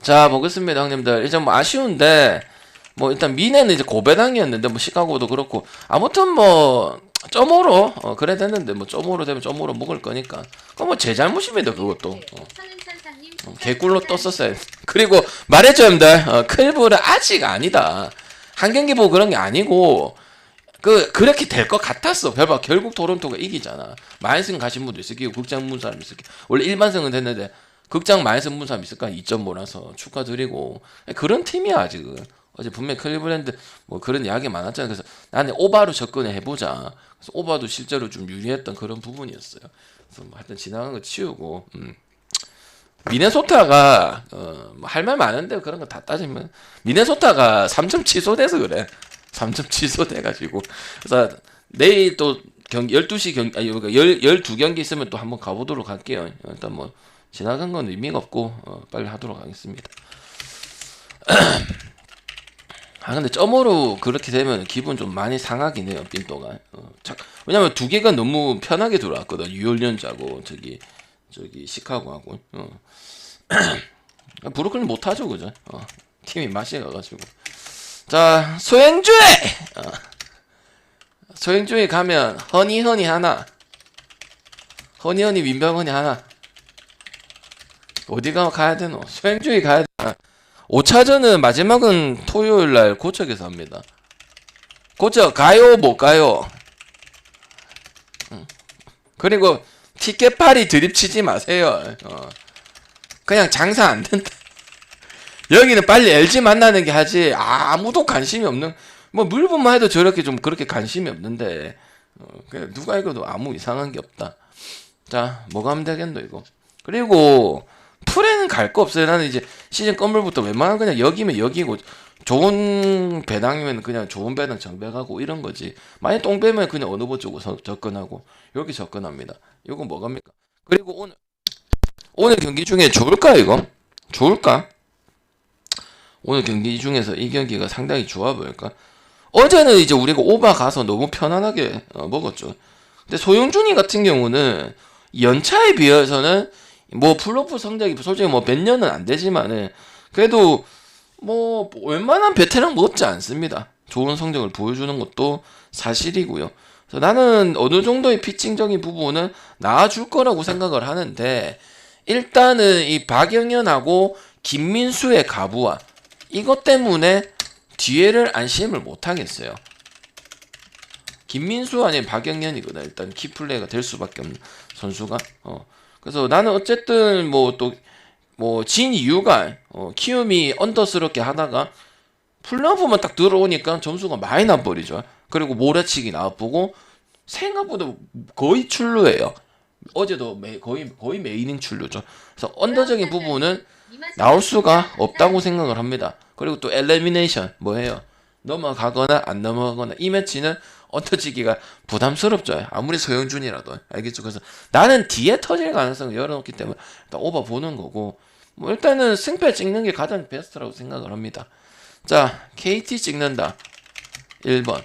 자, 보겠습니다, 형님들. 이제 뭐 아쉬운데, 뭐 일단 미네는 이제 고배당이었는데, 뭐 시카고도 그렇고, 아무튼 뭐, 점오로, 그래 됐는데, 뭐 점오로 되면 점오로 먹을 거니까. 그건 뭐 제 잘못입니다, 그것도. 개꿀로 떴었어요. 그리고 말해줘요, 형님들. 클브는 아직 아니다. 한 경기 보고 그런 게 아니고, 그렇게 될 것 같았어. 별봐, 결국 토론토가 이기잖아. 마이슨 가신 분도 있을 거고, 극장 문 사람 있을 거고. 원래 일반승은 됐는데, 극장 마이슨 문 사람 있을까? 2.5라서 축하드리고. 그런 팀이야, 아직은. 어제 분명히 클리블랜드 뭐 그런 이야기 많았잖아. 그래서 나는 오바로 접근을 해보자. 그래서 오바도 실제로 좀 유리했던 그런 부분이었어요. 그래서 뭐 하여튼 지나간 거 치우고, 미네소타가 뭐 할 말 많은데 그런 거 다 따지면 미네소타가 3점 취소돼서 그래. 3점 취소돼가지고. 그래서 내일 또 경기 12시 경기 아니 그러니까 12경기 있으면 또 한번 가보도록 할게요. 일단 뭐 지나간 건 의미가 없고 빨리 하도록 하겠습니다. 아 근데 점으로 그렇게 되면 기분 좀 많이 상하긴 해요. 빈도가. 왜냐면 두 개가 너무 편하게 들어왔거든. 뉴올리언즈하고 저기 시카고하고. 브루클린 못하죠, 그죠? 팀이 맛이 가가지고. 자, 소행주에 가면 허니 하나, 허니 민병헌이 하나. 어디가 가야 되노? 소행주에 가야 되나? 5차전은 마지막은 토요일날 고척에서 합니다. 고척 가요 못 가요? 그리고 티켓팔이 드립치지 마세요. 그냥 장사 안 된다. 여기는 빨리 LG 만나는 게 하지. 아무도 관심이 없는. 뭐 물분만 해도 저렇게 좀 그렇게 관심이 없는데 그냥 누가 읽어도 아무 이상한 게 없다. 자, 뭐가 하면 되겠노 이거. 그리고 풀에는 갈 거 없어요. 나는 이제 시즌 건물부터 웬만하면 그냥 여기면 여기고 좋은 배당이면 그냥 좋은 배당 정배가고 이런 거지. 만약 똥배면 그냥 어느 번 쪽으로 접근하고 이렇게 접근합니다. 이거 뭐갑니까? 그리고 오늘 경기 중에 좋을까 이거? 좋을까? 오늘 경기 중에서 이 경기가 상당히 좋아 보일까? 어제는 이제 우리가 오바 가서 너무 편안하게 먹었죠. 근데 소영준이 같은 경우는 연차에 비해서는 뭐 플로프 성적이 솔직히 뭐 몇 년은 안 되지만은 그래도 뭐 웬만한 베테랑 못지 않습니다. 좋은 성적을 보여주는 것도 사실이고요. 그래서 나는 어느 정도의 피칭적인 부분은 나아줄 거라고 생각을 하는데 일단은 이 박영현하고 김민수의 가부와 이것 때문에 뒤에를 안심을 못 하겠어요. 김민수 아니면 박영현이거든. 일단 키플레이가 될 수밖에 없는 선수가. 그래서 나는 어쨌든 뭐 또 뭐 진 이유가 키움이 언더스럽게 하다가 플레이오프만 딱 들어오니까 점수가 많이 나버리죠. 그리고 몰아치기 나와보고 생각보다 거의 출루예요. 어제도 거의 메이닝 출루죠. 그래서 언더적인 부분은 나올 수가 없다고 생각을 합니다. 그리고 또 엘리미네이션 뭐예요? 넘어가거나 안 넘어가거나 이 매치는 언더지기가 부담스럽죠. 아무리 소영준이라도 알겠죠. 그래서 나는 뒤에 터질 가능성을 열어놓기 때문에 일단 오버 보는 거고 뭐 일단은 승패 찍는 게 가장 베스트라고 생각을 합니다. 자, KT 찍는다 1번,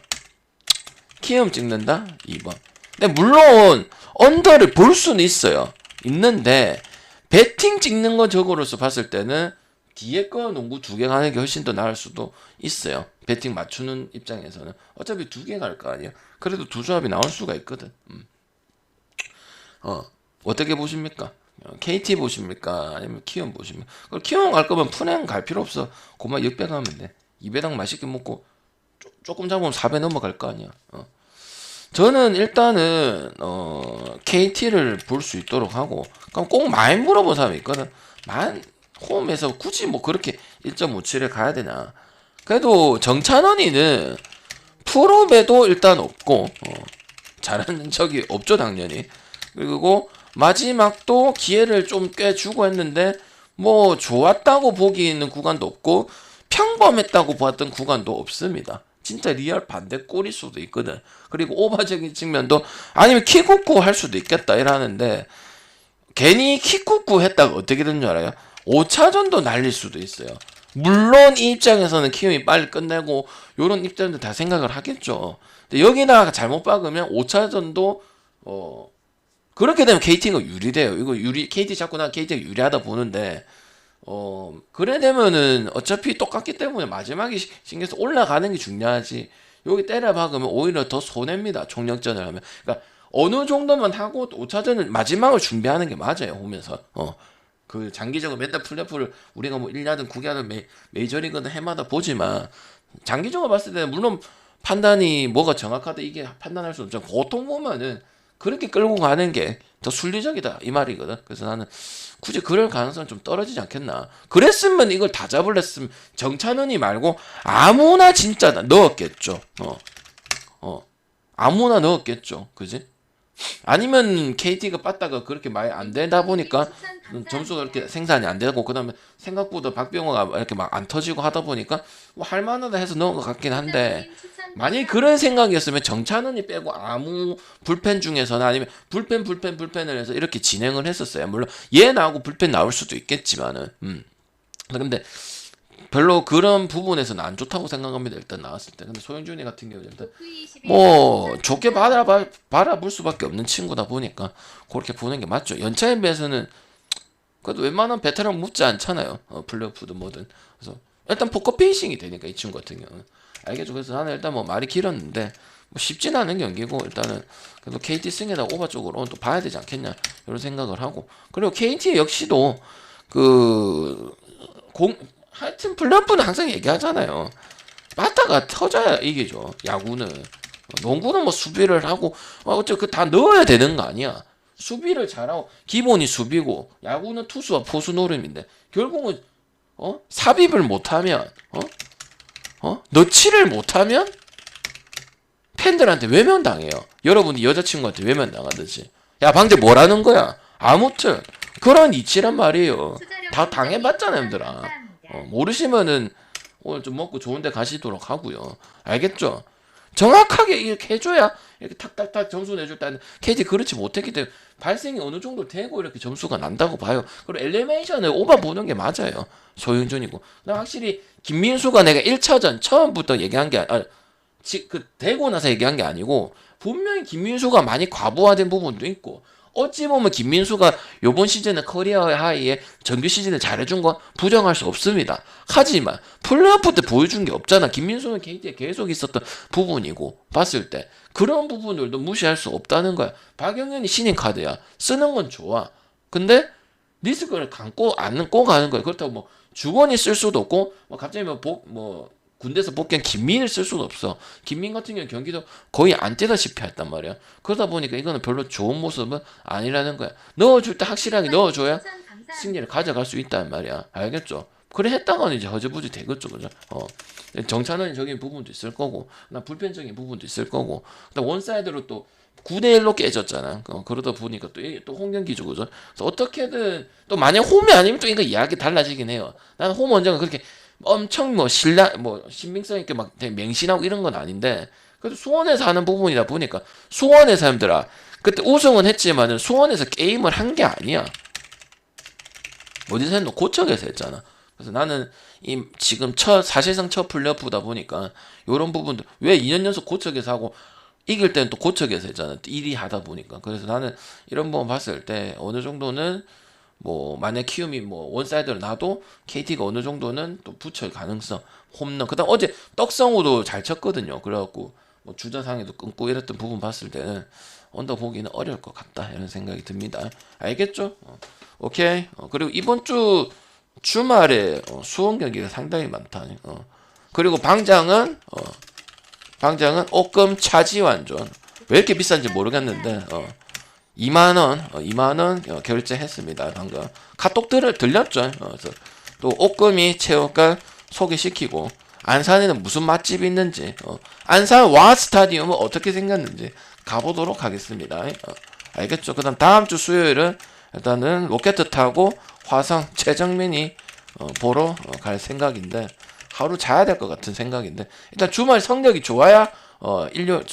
키움 찍는다 2번. 근데 물론 언더를 볼 수는 있는데 배팅 찍는 거 적으로서 봤을 때는 뒤에 거 농구 2개 가는 게 훨씬 더 나을 수도 있어요. 배팅 맞추는 입장에서는 어차피 2개 갈 거 아니에요. 그래도 두 조합이 나올 수가 있거든. 어떻게 보십니까? KT 보십니까? 아니면 키움 보십니까? 키움 갈 거면 푸냉 갈 필요 없어. 고만 6배 가면 돼. 2배당 맛있게 먹고 조금 잡으면 4배 넘어갈 거 아니야. 저는 일단은 KT를 볼 수 있도록 하고 그럼 꼭 많이 물어본 사람이 있거든. 홈에서 굳이 뭐 그렇게 1.57에 가야 되나. 그래도 정찬원이는 프로배도 일단 없고 잘하는 적이 없죠 당연히. 그리고 마지막도 기회를 좀 꽤 주고 했는데 뭐 좋았다고 보기 있는 구간도 없고 평범했다고 봤던 구간도 없습니다. 진짜 리얼 반대 꼴일 수도 있거든. 그리고 오버적인 측면도 아니면 킥쿠쿠 할 수도 있겠다 이러는데 괜히 킥쿠쿠 했다가 어떻게 된 줄 알아요? 5차전도 날릴 수도 있어요. 물론 이 입장에서는 키움이 빨리 끝내고 요런 입장도 다 생각을 하겠죠. 근데 여기다가 잘못 박으면 5차전도 그렇게 되면 KT가 유리돼요. 이거 KT 자꾸 난 KT가 유리하다 보는데, 그래 되면은 어차피 똑같기 때문에 마지막에 신경써 올라가는 게 중요하지. 여기 때려 박으면 오히려 더 손해입니다. 총력전을 하면. 그러니까 어느 정도만 하고 5차전을 마지막을 준비하는 게 맞아요. 보면서. 그 장기적으로 맨날 플레이오프를 우리가 뭐 1야든 9야든 메이저리그든 해마다 보지만 장기적으로 봤을 때는 물론 판단이 뭐가 정확하다 이게 판단할 수 없죠. 보통 보면은 그렇게 끌고 가는 게 더 순리적이다 이 말이거든. 그래서 나는 굳이 그럴 가능성은 좀 떨어지지 않겠나. 그랬으면 이걸 다 잡을랬으면 정찬원이 말고 아무나 진짜 넣었겠죠. 아무나 넣었겠죠. 그지? 아니면 KT가 빠따가 그렇게 많이 안 되다 보니까 점수가 이렇게 생산이 안 되고 그다음에 생각보다 박병호가 이렇게 막 안 터지고 하다 보니까 뭐 할만하다 해서 넣은 것 같긴 한데, 만약에 그런 생각이었으면 정찬원이 빼고 아무 불펜 중에서나 아니면 불펜을 해서 이렇게 진행을 했었어요. 물론 얘 나오고 불펜 나올 수도 있겠지만은 근데 별로 그런 부분에서는 안 좋다고 생각합니다. 일단 나왔을 때. 근데 소영준이 같은 경우는 일단 뭐 좋게 바라볼 수밖에 없는 친구다 보니까 그렇게 보는 게 맞죠. 연차에 비해서는 그래도 웬만한 베테랑 묻지 않잖아요. 플레이오프든 뭐든. 그래서 일단 포커페이싱이 되니까 이 친구 같은 경우는. 알겠죠. 그래서 나는 일단 뭐 말이 길었는데 뭐 쉽진 않은 경기고 일단은 그래도 KT 승에다 오바 쪽으로 또 봐야 되지 않겠냐 이런 생각을 하고, 그리고 KT 역시도 하여튼 플레이오프는 항상 얘기하잖아요. 빠따가 터져야 이기죠. 야구는. 농구는 뭐 수비를 하고 어차피 그 다 넣어야 되는 거 아니야. 수비를 잘하고 기본이 수비고, 야구는 투수와 포수 노름인데 결국은 삽입을 못하면 넣지를 못하면 팬들한테 외면당해요. 여러분이 여자친구한테 외면당하듯이. 야 방제 뭐라는 거야. 아무튼 그런 이치란 말이에요. 다 당해봤잖아 얘들아. 모르시면은 오늘 좀 먹고 좋은데 가시도록 하고요. 알겠죠? 정확하게 이렇게 해줘야 이렇게 탁탁탁 점수 내줄 때는 KT 그렇지 못했기 때문에 발생이 어느 정도 되고 이렇게 점수가 난다고 봐요. 그리고 엘리메이션을 오바 보는 게 맞아요. 소윤준이고. 나 확실히 김민수가 내가 1차전 처음부터 얘기한 게 되고 나서 얘기한 게 아니고 분명히 김민수가 많이 과부하된 부분도 있고, 어찌 보면 김민수가 요번 시즌에 커리어 하이에 정규 시즌에 잘해준 거 부정할 수 없습니다. 하지만 플레이오프 때 보여준 게 없잖아. 김민수는 KT에 계속 있었던 부분이고 봤을 때 그런 부분들도 무시할 수 없다는 거야. 박영현이 신인 카드야. 쓰는 건 좋아. 근데 리스크를 안고 가는 거야. 그렇다고 뭐 주건이 쓸 수도 없고 뭐 갑자기 군대에서 복귀한 김민을 쓸 수도 없어. 김민 같은 경우는 경기도 거의 안 뛰다시피 했단 말이야. 그러다 보니까 이거는 별로 좋은 모습은 아니라는 거야. 넣어줄 때 확실하게 넣어줘야 승리를 가져갈 수 있단 말이야. 알겠죠? 그래 했다가는 이제 허즈부지 되겠죠, 그죠? 정찬원적인 부분도 있을 거고, 나 불펜적인 부분도 있을 거고, 그다음 원사이드로 또 9대1로 깨졌잖아. 그러다 보니까 또 홈경기죠, 그죠? 그래서 어떻게든 또 만약 홈이 아니면 또 이거 이야기 달라지긴 해요. 나는 홈 원정은 그렇게 엄청 신빙성 있게 막 되게 맹신하고 이런 건 아닌데, 그래도 수원에서 하는 부분이다 보니까 수원의 사람들아, 그때 우승은 했지만은 수원에서 게임을 한 게 아니야. 어디서 했노? 고척에서 했잖아. 그래서 나는 지금 사실상 첫 플레이오프다 보니까 요런 부분들 왜 2년 연속 고척에서 하고 이길 때는 또 고척에서 했잖아. 1위 하다 보니까. 그래서 나는 이런 부분 봤을 때 어느 정도는 뭐 만약 키움이 뭐 원사이드로 놔도 KT가 어느 정도는 또 붙일 가능성, 홈런. 그다음 어제 떡성우도 잘 쳤거든요. 그래갖고 뭐 주자상에도 끊고 이랬던 부분 봤을 때는 언더 보기는 어려울 것 같다 이런 생각이 듭니다. 알겠죠? 오케이. 그리고 이번 주 주말에 수원 경기가 상당히 많다. 그리고 방장은 오금 차지 완전 왜 이렇게 비싼지 모르겠는데 2만원 결제했습니다. 방금 카톡들을 들렸죠. 그래서 또 오금이 체육관 소개시키고 안산에는 무슨 맛집이 있는지 안산 와 스타디움은 어떻게 생겼는지 가보도록 하겠습니다. 알겠죠? 그 다음 주 수요일은 일단은 로켓 타고 화성 최정민이 보러 갈 생각인데 하루 자야 될 것 같은 생각인데, 일단 주말 성적이 좋아야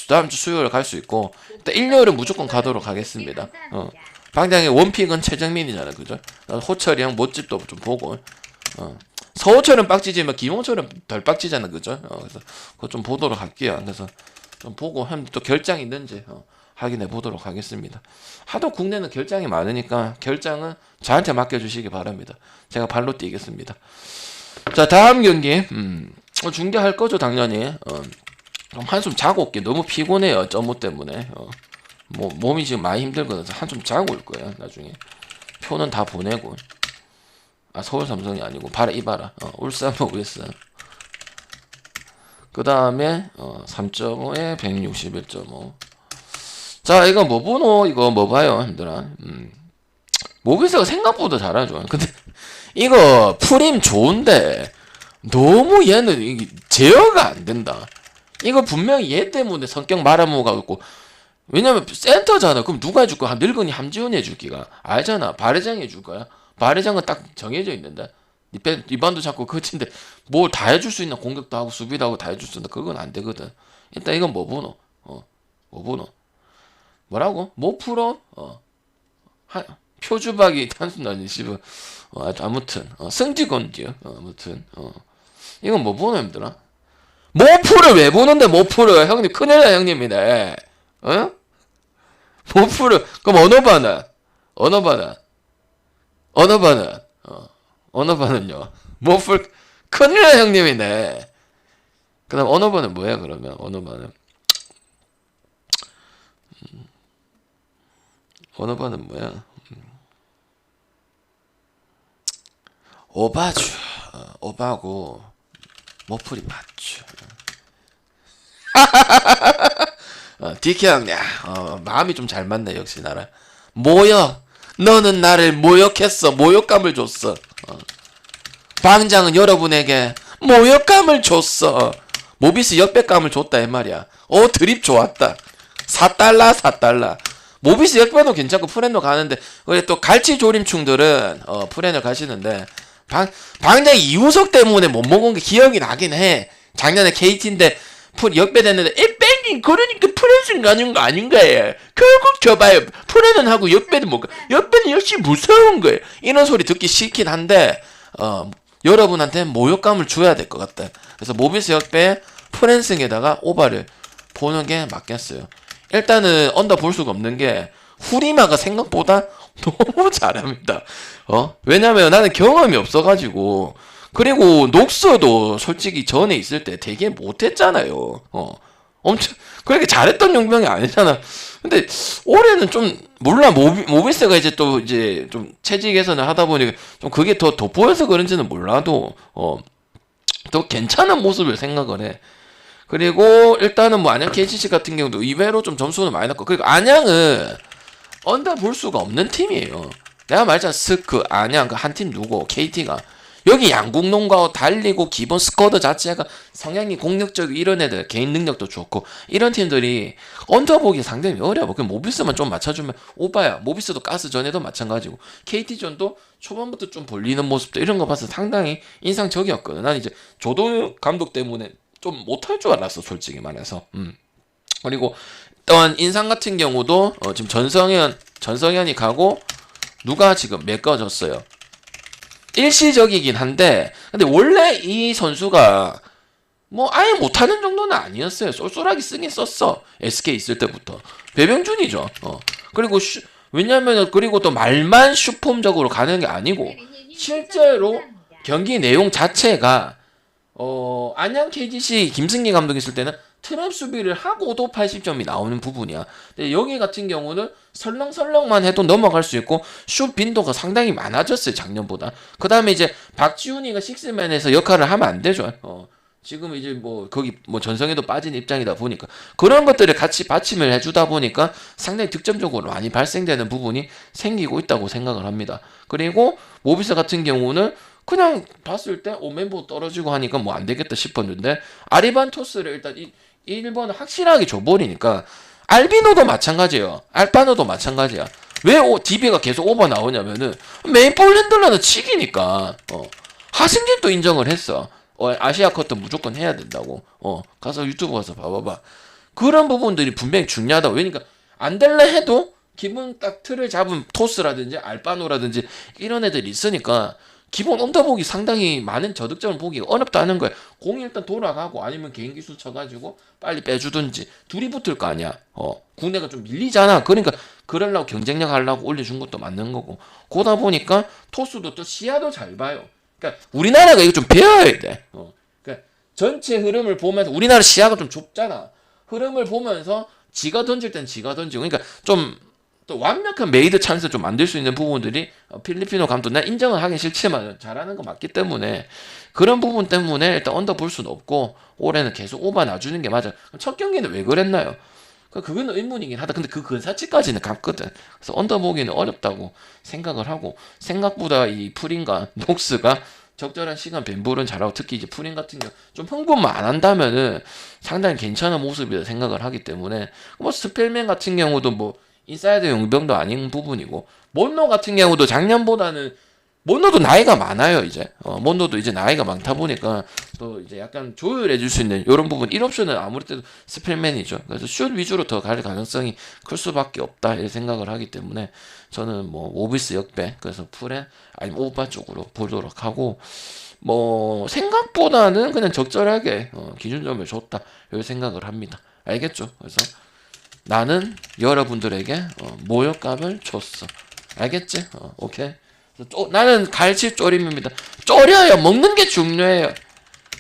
다음 주 수요일 갈 수 있고, 일단 일요일은 무조건 가도록 하겠습니다. 방장의 원픽은 최정민이잖아, 그죠? 호철이 형 못집도 좀 보고, 서호철은 빡치지만 김홍철은 덜 빡치잖아, 그죠? 그래서 그거 좀 보도록 할게요. 그래서 좀 보고 하면 또 결장 있는지 확인해 보도록 하겠습니다. 하도 국내는 결장이 많으니까 결장은 저한테 맡겨주시기 바랍니다. 제가 발로 뛰겠습니다. 자, 다음 경기 중계할 거죠 당연히. 그럼 한숨 자고 올게. 너무 피곤해요 점무 때문에. 뭐 몸이 지금 많이 힘들거든요. 한숨 자고 올 거예요 나중에. 표는 다 보내고. 서울 삼성이 아니고 이봐라. 울산 OS. 그 다음에 3.5에 161.5. 자, 이거 뭐 보노? 이거 뭐 봐요 힘들어. 모비스가 생각보다 잘하죠. 근데 이거 프림 좋은데 너무 얘는 이게 제어가 안 된다. 이거 분명히 얘 때문에 성격 말아먹어갖고. 왜냐면 센터잖아. 그럼 누가 해줄 거야? 늙은이 함지훈이 해줄 기가. 알잖아. 바레장이 해줄 거야. 바레장은 딱 정해져 있는데 리반도 잡고 그친데 뭘 다 해줄 수 있나? 공격도 하고 수비도 하고 다 해줄 수 있나? 그건 안 되거든. 일단 이건 뭐 보노? 뭐 보노? 뭐라고? 뭐 풀어? 표주박이 단순 아니시브. 아무튼 승지건지요. 아무튼 이건 뭐 보노 힘들어? 모프를 왜 보는데 모프를? 형님 큰일 나 형님이네. 모프를 그럼 언어반은요. 모프 큰일 나 형님이네. 그 다음 언어반은 뭐야 그러면? 언어반은 뭐야? 오바주. 오바고 모플이 맞죠. 디케 형님, 마음이 좀 잘 맞네 역시 나랑. 모욕, 너는 나를 모욕했어. 모욕감을 줬어. 방장은 여러분에게 모욕감을 줬어. 모비스 역배감을 줬다 이 말이야. 드립 좋았다. 4달러. 모비스 역배도 괜찮고 프렌도 가는데 또 갈치조림충들은 프렌을 가시는데 방장이 이우석 때문에 못 먹은 게 기억이 나긴 해. 작년에 KT인데 역배됐는데 뺑님 그러니까 프렌은 가는 거 아닌가요? 결국 저봐요. 프렌은 하고 역배는 못 가. 역배는 역시 무서운 거예요. 이런 소리 듣기 싫긴 한데 여러분한테 모욕감을 줘야 될 것 같다. 그래서 모비스 역배 프렌승에다가 오바를 보는 게 맞겠어요. 일단은 언더 볼 수가 없는 게 후리마가 생각보다 너무 잘합니다. 왜냐면 나는 경험이 없어가지고. 그리고 녹서도 솔직히 전에 있을 때 되게 못했잖아요. 엄청 그렇게 잘했던 용병이 아니잖아. 근데 올해는 좀 몰라. 모비스가 이제 또 이제 좀 체질 개선을 하다 보니까 좀 그게 더 돋보여서 그런지는 몰라도 더 괜찮은 모습을 생각을 해. 그리고 일단은 뭐 안양 KCC 같은 경우도 의외로 좀 점수는 많이 났고, 그리고 안양은 언더 볼 수가 없는 팀이에요. 내가 말했잖아. 스크, 안양 그 한 팀 누구 KT가 여기 양궁농구하고 달리고 기본 스쿼드 자체가 성향이 공격적이고 이런 애들 개인 능력도 좋고 이런 팀들이 언더 보기 상당히 어려워. 그 모비스만 좀 맞춰주면 오바야. 모비스도 가스 전에도 마찬가지고 KT전도 초반부터 좀 벌리는 모습도 이런 거 봐서 상당히 인상적이었거든. 난 이제 조도 감독 때문에 좀 못할 줄 알았어 솔직히 말해서. 그리고 또한 인상 같은 경우도 지금 전성현이 가고 누가 지금 메꿔졌어요. 일시적이긴 한데 근데 원래 이 선수가 뭐 아예 못하는 정도는 아니었어요. 쏠쏠하게 쓰긴 썼어. SK 있을 때부터. 배병준이죠. 그리고 왜냐면 그리고 또 말만 슈폼적으로 가는 게 아니고 실제로 경기 내용 자체가 안양 KGC 김승기 감독이 있을 때는 트랩 수비를 하고도 80점이 나오는 부분이야. 근데 여기 같은 경우는 설렁설렁만 해도 넘어갈 수 있고 슛 빈도가 상당히 많아졌어요 작년보다. 그 다음에 이제 박지훈이가 식스맨에서 역할을 하면 안 되죠. 지금 이제 뭐 거기 뭐 전성에도 빠진 입장이다 보니까 그런 것들을 같이 받침을 해주다 보니까 상당히 득점적으로 많이 발생되는 부분이 생기고 있다고 생각을 합니다. 그리고 모비스 같은 경우는 그냥 봤을 때 멤버 떨어지고 하니까 뭐 안 되겠다 싶었는데 아리반 토스를 일단 1번을 확실하게 줘버리니까 알비노도 마찬가지예요. 알바노도 마찬가지야. 왜 DB가 계속 오버 나오냐면은 메인볼 핸들러는 치기니까. 하승진도 인정을 했어. 아시아 컷도 무조건 해야 된다고. 가서 유튜브 가서 봐봐봐. 그런 부분들이 분명히 중요하다. 왜냐니까 안 될래 해도 기본 딱 틀을 잡은 토스라든지 알바노라든지 이런 애들이 있으니까 기본 언더보기 상당히 많은 저득점을 보기가 어렵다는 거야. 공이 일단 돌아가고 아니면 개인 기술 쳐가지고 빨리 빼주든지 둘이 붙을 거 아니야. 국내가 좀 밀리잖아. 그러니까 그러려고 경쟁력 하려고 올려준 것도 맞는 거고. 그러다 보니까 토수도 또 시야도 잘 봐요. 그러니까 우리나라가 이거 좀 배워야 돼. 그러니까 전체 흐름을 보면서 우리나라 시야가 좀 좁잖아. 흐름을 보면서 지가 던질 땐 지가 던지고. 그러니까 좀 또 완벽한 메이드 찬스 좀 만들 수 있는 부분들이 필리핀어 감독 나 인정을 하긴 싫지만 잘하는 거 맞기 때문에 그런 부분 때문에 일단 언더 볼 수는 없고 올해는 계속 오바 놔주는 게 맞아. 첫 경기는 왜 그랬나요? 그건 의문이긴 하다. 근데 그 근사치까지는 갔거든. 그래서 언더 보기는 어렵다고 생각을 하고 생각보다 이 프린과 녹스가 적절한 시간 벤볼은 잘하고 특히 이제 프린 같은 경우 좀 흥분만 안 한다면은 상당히 괜찮은 모습이라 생각을 하기 때문에 뭐 스펠맨 같은 경우도 뭐 인사이드 용병도 아닌 부분이고 몬노 같은 경우도 작년보다는 몬노도 나이가 많아요 이제 몬노도 이제 나이가 많다 보니까 또 이제 약간 조율해 줄 수 있는 이런 부분 1옵션은 아무래도 스펠맨이죠. 그래서 슛 위주로 더 갈 가능성이 클 수밖에 없다 이렇게 생각을 하기 때문에 저는 뭐 모비스 역배 그래서 풀에 아니면 오바 쪽으로 보도록 하고 뭐 생각보다는 그냥 적절하게 기준점을 줬다 이렇게 생각을 합니다. 알겠죠? 그래서 나는 여러분들에게 모욕감을 줬어. 알겠지? 오케이. 나는 갈치 쪼림입니다. 쪼려요. 먹는 게 중요해요.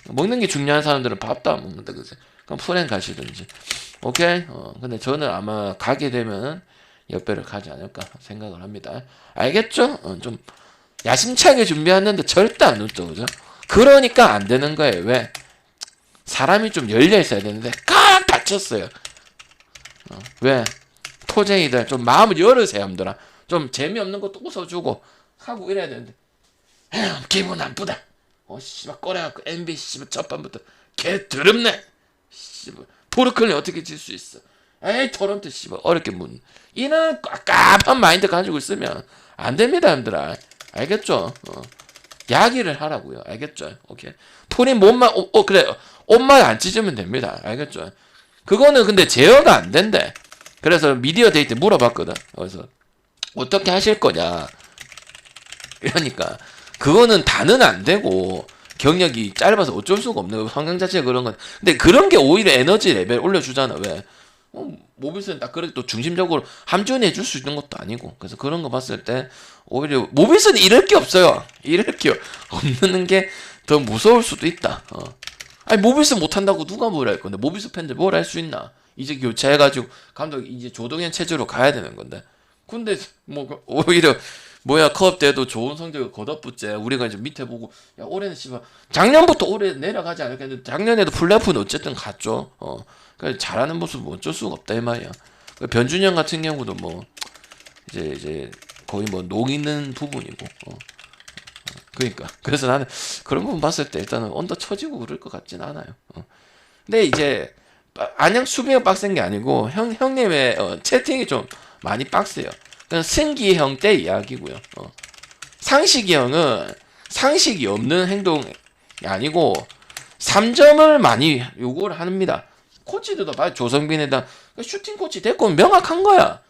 먹는 게 중요한 사람들은 밥도 안 먹는다 그지? 그럼 프렌 가시든지. 오케이. 근데 저는 아마 가게 되면 옆배를 가지 않을까 생각을 합니다. 알겠죠? 좀 야심차게 준비했는데 절대 안 웃죠, 그죠? 그러니까 안 되는 거예요. 왜? 사람이 좀 열려 있어야 되는데 꽉 닫혔어요. 왜? 토쟁이들 좀 마음을 열으세요, 여러분들아. 좀 재미없는 것도 웃어주고 하고 이래야 되는데 기분 나쁘다. 씨발 꺼내갖고 MB 씨발 첫 판부터 개 더럽네. 씨발 포르클린 어떻게 질 수 있어? 에이 토론토 씨발 어렵게 문. 이런 깝깝한 마인드 가지고 있으면 안 됩니다, 여러분들아. 알겠죠? 야기를 하라고요. 알겠죠? 오케이. 프린 몸만 그래 옷만 안 찢으면 됩니다. 알겠죠? 그거는 근데 제어가 안 된대. 그래서 미디어 데이트 물어봤거든. 그래서 어떻게 하실 거냐. 이러니까 그거는 다는 안 되고 경력이 짧아서 어쩔 수가 없는 환경 자체가 그런 건. 근데 그런 게 오히려 에너지 레벨 올려주잖아. 왜? 모비스는 딱 그래 또 중심적으로 함준해 줄 수 있는 것도 아니고. 그래서 그런 거 봤을 때 오히려 모비스는 잃을 게 없어요. 잃을 게 없는 게 더 무서울 수도 있다. 아니 모비스 못한다고 누가 뭘 할 건데 모비스 팬들 뭘 할 수 있나? 이제 교체해가지고 감독 이제 조동현 체제로 가야 되는 건데. 근데 뭐 오히려 뭐야 컵 때도 좋은 성적을 거듭붙제 우리가 이제 밑에 보고 야 올해는 씨발 작년부터 올해 내려가지 않을까 했는데 작년에도 플레이오프는 어쨌든 갔죠. 그러니까 잘하는 모습은 어쩔 수가 없다 이 말이야. 변준영 같은 경우도 뭐 이제 거의 뭐 녹이는 부분이고. 그러니까 그래서 나는 그런 부분 봤을 때 일단은 언더 쳐지고 그럴 것 같진 않아요. 근데 이제 안양 수비가 빡센 게 아니고 형님의 채팅이 좀 많이 빡세요. 그냥 승기 형 때 이야기고요. 상식이 형은 상식이 없는 행동이 아니고 3점을 많이 요구를 합니다. 코치들도 봐. 조성빈에다 슈팅 코치 됐고 명확한 거야.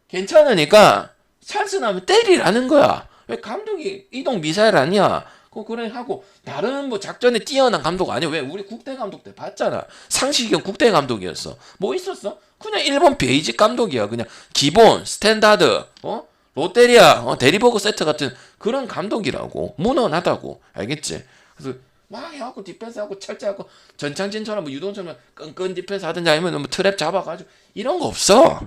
괜찮으니까 찬스 나면 때리라는 거야. 왜 감독이 이동 미사일 아니야? 그래 하고 다른 뭐 작전에 뛰어난 감독 아니야. 왜 우리 국대 감독 때 봤잖아. 상식형 국대 감독이었어. 뭐 있었어? 그냥 일본 베이직 감독이야. 그냥 기본 스탠다드 롯데리아 대리버거 세트 같은 그런 감독이라고. 무난하다고. 알겠지? 그래서 막 해갖고 디펜스하고 철제하고 전창진처럼 뭐 유동처럼 끈끈 디펜스 하든지 아니면 뭐 트랩 잡아가지고 이런 거 없어.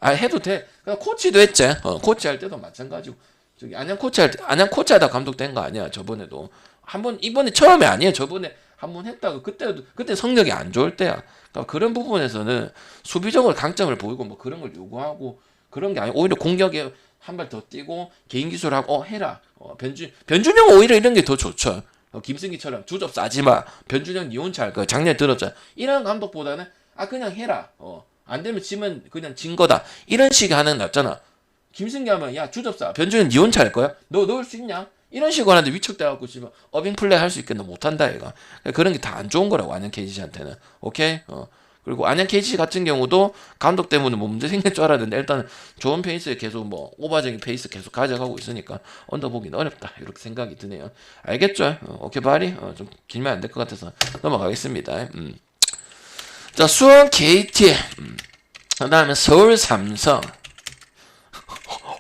해도 돼. 그냥 코치도 했지. 코치 할 때도 마찬가지고. 저기 안양 코치하다 감독 된 거 아니야. 저번에도 한번 이번에 처음이 아니에요. 저번에 한 번 했다가 그때 성적이 안 좋을 때야. 그러니까 그런 부분에서는 수비적으로 강점을 보이고 뭐 그런 걸 요구하고 그런 게 아니고 오히려 공격에 한 발 더 뛰고 개인 기술하고 해라. 변준영 오히려 이런 게 더 좋죠. 김승기처럼 주접 싸지 마. 변준영 니 혼자 할 거야. 작년에 들었잖아. 이런 감독보다는 그냥 해라. 안 되면 지면 그냥 진 거다. 이런 식의 하는 게 낫잖아. 김승기 하면 야 주접사 변준현 니 혼자 할 거야? 너 넣을 수 있냐? 이런 식으로 하는데 위축돼갖고 지금 어빙 플레이 할 수 있겠나 못한다 얘가. 그런 게 다 안 좋은 거라고 안녕 KGC한테는. 오케이? 그리고 안양 KGC 같은 경우도 감독 때문에 뭐 문제 생길 줄 알았는데 일단 좋은 페이스에 계속 뭐 오버적인 페이스 계속 가져가고 있으니까 언더 보기는 어렵다 이렇게 생각이 드네요. 알겠죠? 오케이 바리 좀 길면 안 될 것 같아서 넘어가겠습니다. 자 수원 KT 그 다음에 서울 삼성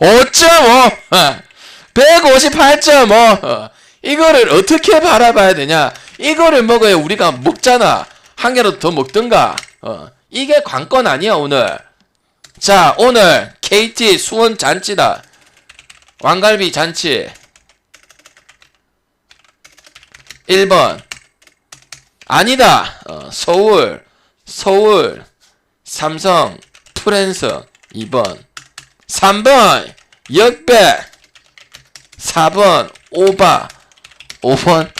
5.5 158.5 이거를 어떻게 바라봐야 되냐. 이거를 먹어야 우리가 먹잖아. 한 개라도 더 먹든가. 이게 관건 아니야 오늘. 자 오늘 KT 수원 잔치다. 왕갈비 잔치 1번 아니다. 서울 삼성 프랜스 2번 3번 역배 4번 오바 5번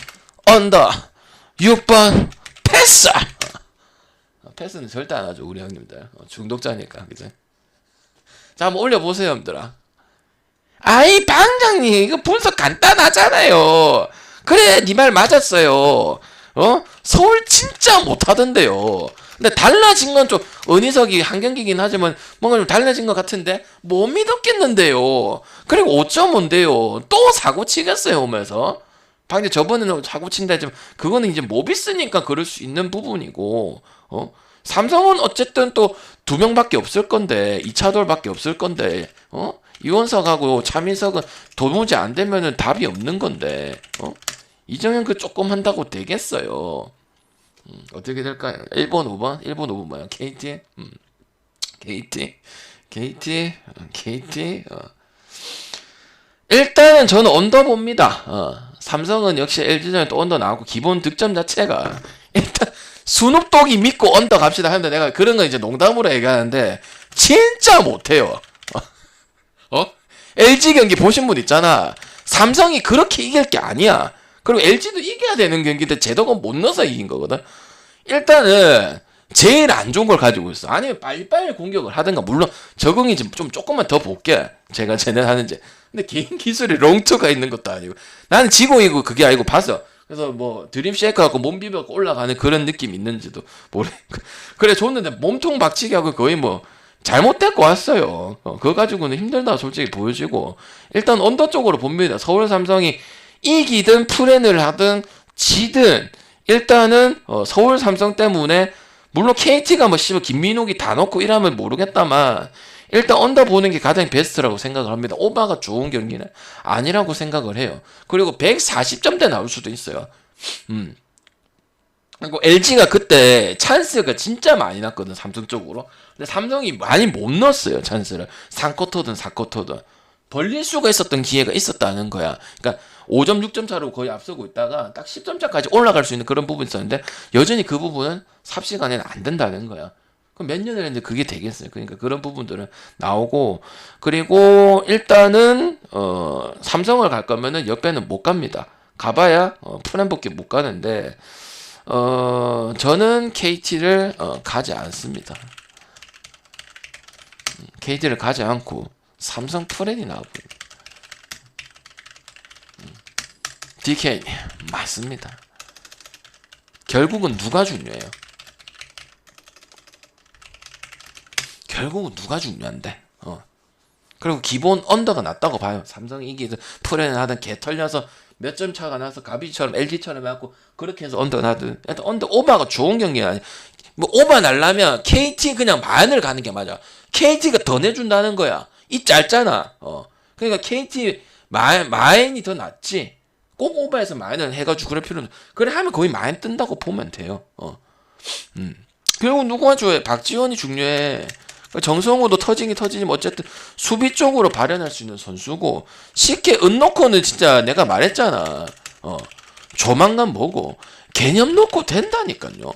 언더 6번 패스. 패스는 절대 안 하죠 우리 형님들. 중독자니까 그죠. 자 한번 올려보세요 형들아. 아이 방장님 이거 분석 간단하잖아요. 그래 니 말 맞았어요. 서울 진짜 못하던데요. 근데 달라진 건 좀 은희석이 한 경기긴 하지만 뭔가 좀 달라진 것 같은데 못 믿었겠는데요. 그리고 5.5인데요. 또 사고 치겠어요 오면서. 방금 저번에는 사고 친다 했지만 그거는 이제 못 있으니까 그럴 수 있는 부분이고 삼성은 어쨌든 또 2명밖에 없을 건데 2차돌밖에 없을 건데 이원석하고 차민석은 도무지 안 되면은 답이 없는 건데 이정현 그 조금 한다고 되겠어요. 어떻게 될까요? 1번 5번 1번 5번 뭐야? KT 일단은 저는 언더 봅니다. 삼성은 역시 LG전에 또 언더 나왔고 기본 득점 자체가 일단 순욱독이 믿고 언더 갑시다 하는데 내가 그런 건 이제 농담으로 얘기하는데 진짜 못해요. LG 경기 보신 분 있잖아. 삼성이 그렇게 이길 게 아니야. 그리고 LG도 이겨야 되는 경기인데 제도가 못 넣어서 이긴 거거든. 일단은 제일 안 좋은 걸 가지고 있어. 아니면 빨리빨리 공격을 하든가. 물론 적응이 좀 조금만 더 볼게. 제가 쟤네 하는지. 근데 개인 기술이 롱투가 있는 것도 아니고. 나는 지공이고 그게 아니고 봤어. 그래서 뭐 드림 쉐이크 갖고 몸 비벼 올라가는 그런 느낌 있는지도 모르. 그래 줬는데 몸통 박치기 하고 거의 뭐 잘못될 것 같았어요. 그거 가지고는 힘들다 솔직히 보여지고. 일단 언더 쪽으로 봅니다. 서울 삼성이 이기든 프렌을 하든 지든 일단은 서울 삼성 때문에 물론 KT가 뭐 김민욱이 다 넣고 이러면 모르겠다만 일단 언더 보는 게 가장 베스트라고 생각을 합니다. 오바가 좋은 경기는 아니라고 생각을 해요. 그리고 140점대 나올 수도 있어요. 그리고 LG가 그때 찬스가 진짜 많이 났거든 삼성 쪽으로. 근데 삼성이 많이 못 넣었어요 찬스를. 3쿼터든 4쿼터든 벌릴 수가 있었던 기회가 있었다는 거야. 그러니까 5점 6점 차로 거의 앞서고 있다가 딱 10점 차까지 올라갈 수 있는 그런 부분이 있었는데 여전히 그 부분은 삽시간에는 안 된다는 거야. 그럼 몇 년을 했는데 그게 되겠어요. 그러니까 그런 부분들은 나오고. 그리고 일단은 삼성을 갈 거면은 역배는 못 갑니다. 가봐야 프렌밖에 못 가는데 저는 KT를 가지 않습니다. KT를 가지 않고 삼성 프렌이 나오고 DK 맞습니다. 결국은 누가 중요해요? 결국은 누가 중요한데? 그리고 기본 언더가 낮다고 봐요. 삼성이 이기든 프렌을 하든 개 털려서 몇 점 차가 나서 가비처럼 LG처럼 해갖고 그렇게 해서 언더 나든 일단 언더 오버가 좋은 경기가 아니야. 뭐 오버 날라면 KT 그냥 마인을 가는 게 맞아. KT가 더 내준다는 거야. 이 짧잖아. 그러니까 KT 마인이 더 낫지. 꼭 오버해서 마인을 해가지고 그럴 필요는 그래 하면 거의 마인 뜬다고 보면 돼요. 결국 누구가 좋아해? 박지원이 중요해. 정성호도 터지지만 어쨌든 수비 쪽으로 발현할 수 있는 선수고 쉽게 은놓고는 진짜 내가 말했잖아. 조만간 보고 개념 놓고 된다니까요.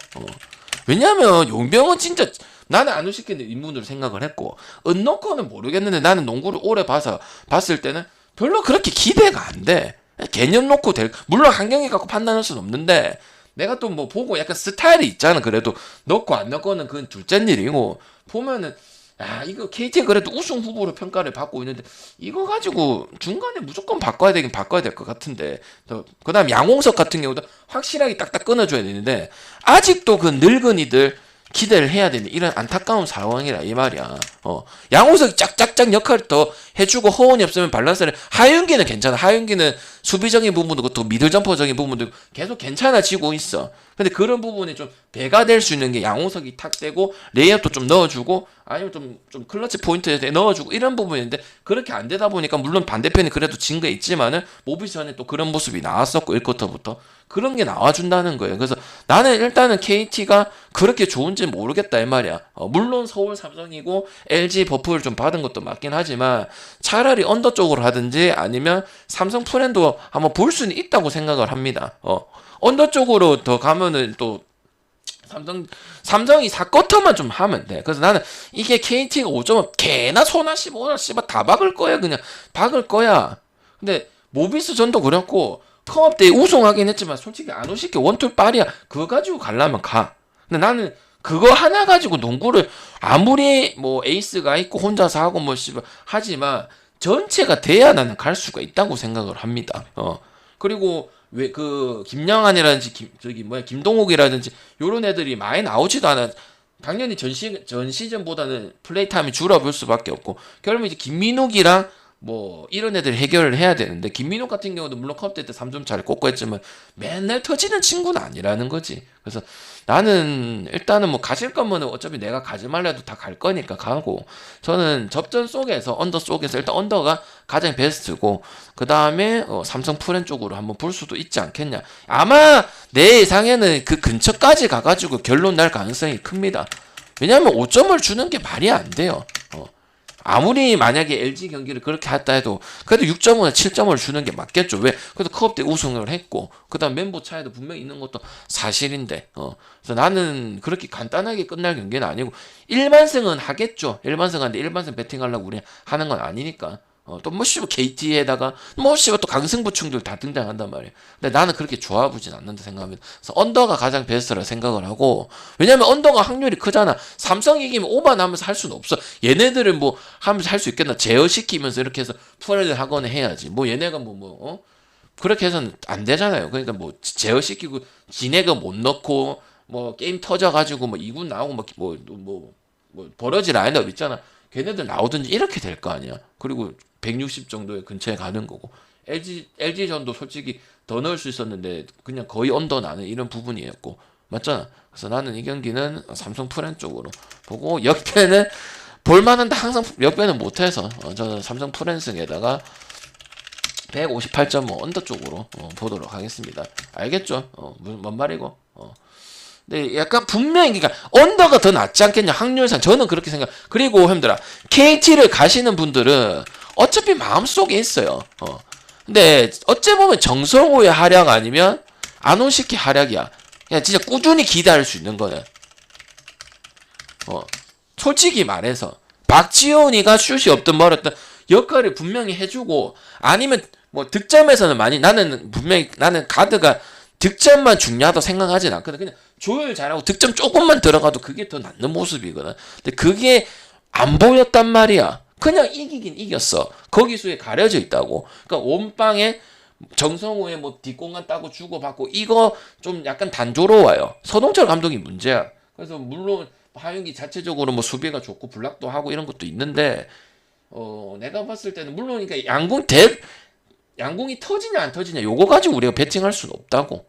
왜냐면 용병은 진짜 나는 안 우습겠는 인문으로 생각을 했고 은놓고는 모르겠는데 나는 농구를 오래 봤을 때는 별로 그렇게 기대가 안 돼. 개념 놓고 물론 한 경기 갖고 판단할 수는 없는데 내가 또 뭐 보고 약간 스타일이 있잖아. 그래도 넣고 안 넣고는 그건 둘째 일이고 보면은 이거 KT가 그래도 우승 후보로 평가를 받고 있는데 이거 가지고 중간에 무조건 바꿔야 될 것 같은데 그 다음 양홍석 같은 경우도 확실하게 딱딱 끊어줘야 되는데 아직도 그 늙은이들 기대를 해야 되는 이런 안타까운 상황이라 이 말이야. 양호석이 짝짝짝 역할을 더 해주고 허원이 없으면 밸런스를 하윤기는 괜찮아. 하윤기는 수비적인 부분도 그렇고 미들 점퍼적인 부분도 계속 괜찮아지고 있어. 근데 그런 부분이 좀 배가 될 수 있는 게 양호석이 탁 떼고 레이업도 좀 넣어주고 아니면 좀 클러치 포인트에 넣어주고 이런 부분인데 그렇게 안 되다 보니까 물론 반대편이 그래도 진 게 있지만은 모비전에 또 그런 모습이 나왔었고 1쿼터부터 그런 게 나와준다는 거예요. 그래서 나는 일단은 KT가 그렇게 좋은지 모르겠다 이 말이야. 물론 서울 삼성이고 LG 버프를 좀 받은 것도 맞긴 하지만 차라리 언더 쪽으로 하든지 아니면 삼성 프렌도 한번 볼 수는 있다고 생각을 합니다. 언더 쪽으로 더 가면은 또 삼성이 4쿼터만 좀 하면 돼. 그래서 나는 이게 KT가 5점은 개나 소나 씹어 씨발 다 박을 거야. 그냥 박을 거야. 근데 모비스 전도 그렇고 컵업 때 우승하긴 했지만 솔직히 안 오실게 원툴 빨이야. 그거 가지고 가려면 가. 근데 나는 그거 하나 가지고 농구를 아무리 뭐 에이스가 있고 혼자서 하고 뭐 씨발 하지만 전체가 돼야 나는 갈 수가 있다고 생각을 합니다. 그리고 왜 그 김영환이라든지 김동욱이라든지 요런 애들이 많이 나오지도 않아. 당연히 전 시즌보다는 플레이 타임이 줄어들 수밖에 없고 결국은 이제 김민욱이랑 뭐 이런 애들 해결을 해야 되는데 김민욱 같은 경우도 물론 컵대 때 3점 잘 꽂고 했지만 맨날 터지는 친구는 아니라는 거지. 그래서 나는 일단은 뭐 가실 거면 어차피 내가 가지 말라 해도 다 갈 거니까 가고 저는 접전 속에서 언더 속에서 일단 언더가 가장 베스트고 그 다음에 삼성 프렌 쪽으로 한번 볼 수도 있지 않겠냐. 아마 내 예상에는 그 근처까지 가가지고 결론 날 가능성이 큽니다. 왜냐하면 5점을 주는 게 말이 안 돼요. 아무리 만약에 LG 경기를 그렇게 했다 해도 그래도 6점이나 7점을 주는 게 맞겠죠. 왜? 그래도 컵업 때 우승을 했고 그다음 멤버 차이도 분명히 있는 것도 사실인데 그래서 나는 그렇게 간단하게 끝날 경기는 아니고 1만승은 하겠죠. 1만승 하는데 1만승 배팅하려고 우리 하는 건 아니니까 또 뭐 씨발 KT에다가 뭐 씨발 또 강승부충들 다 등장한단 말이에요. 근데 나는 그렇게 좋아 보진 않는다 생각합니다. 그래서 언더가 가장 베스트라 생각을 하고 왜냐면 언더가 확률이 크잖아. 삼성 이기면 오버나면서 할 수는 없어. 얘네들은 뭐 하면서 할 수 있겠나? 제어시키면서 이렇게 해서 풀을 하거나 해야지. 뭐 얘네가 그렇게 해서는 안 되잖아요. 그러니까 뭐 제어시키고 지네가 못 넣고 뭐 게임 터져가지고 뭐 2군 나오고 뭐 버러지 라인업 있잖아. 걔네들 나오든지 이렇게 될 거 아니야. 그리고 160 정도의 근처에 가는 거고 LG전도 솔직히 더 넣을 수 있었는데 그냥 거의 언더 나는 이런 부분이었고 맞잖아. 그래서 나는 이 경기는 삼성 프렌 쪽으로 보고 역배는 볼만한데 항상 역배는 못해서 저는 삼성 프렌승에다가 158점 뭐 언더 쪽으로 보도록 하겠습니다. 알겠죠? 뭔 말이고 네, 약간 분명히 그러니까 언더가 더 낫지 않겠냐 확률상 저는 그렇게 생각. 그리고 형들아 KT를 가시는 분들은 어차피 마음속에 있어요. 근데 어째 보면 정성호의 활약 아니면 안온식의 활약이야. 그냥 진짜 꾸준히 기대할 수 있는 거는. 솔직히 말해서 박지훈이가 슛이 없든 멀었든 역할을 분명히 해주고 아니면 뭐 득점에서는 많이 나는 분명히 나는 가드가 득점만 중요하다고 생각하진 않거든. 그냥 조율 잘하고 득점 조금만 들어가도 그게 더 낫는 모습이거든. 근데 그게 안 보였단 말이야. 그냥 이기긴 이겼어. 거기서에 가려져 있다고. 그러니까 원빵에 정성호의 뭐 뒷공간 따고 주고받고 이거 좀 약간 단조로워요. 서동철 감독이 문제야. 그래서 물론 하윤기 자체적으로 뭐 수비가 좋고 블락도 하고 이런 것도 있는데 내가 봤을 때는 물론 그러니까 양궁이 터지냐 안 터지냐 요거 가지고 우리가 배팅할 수는 없다고.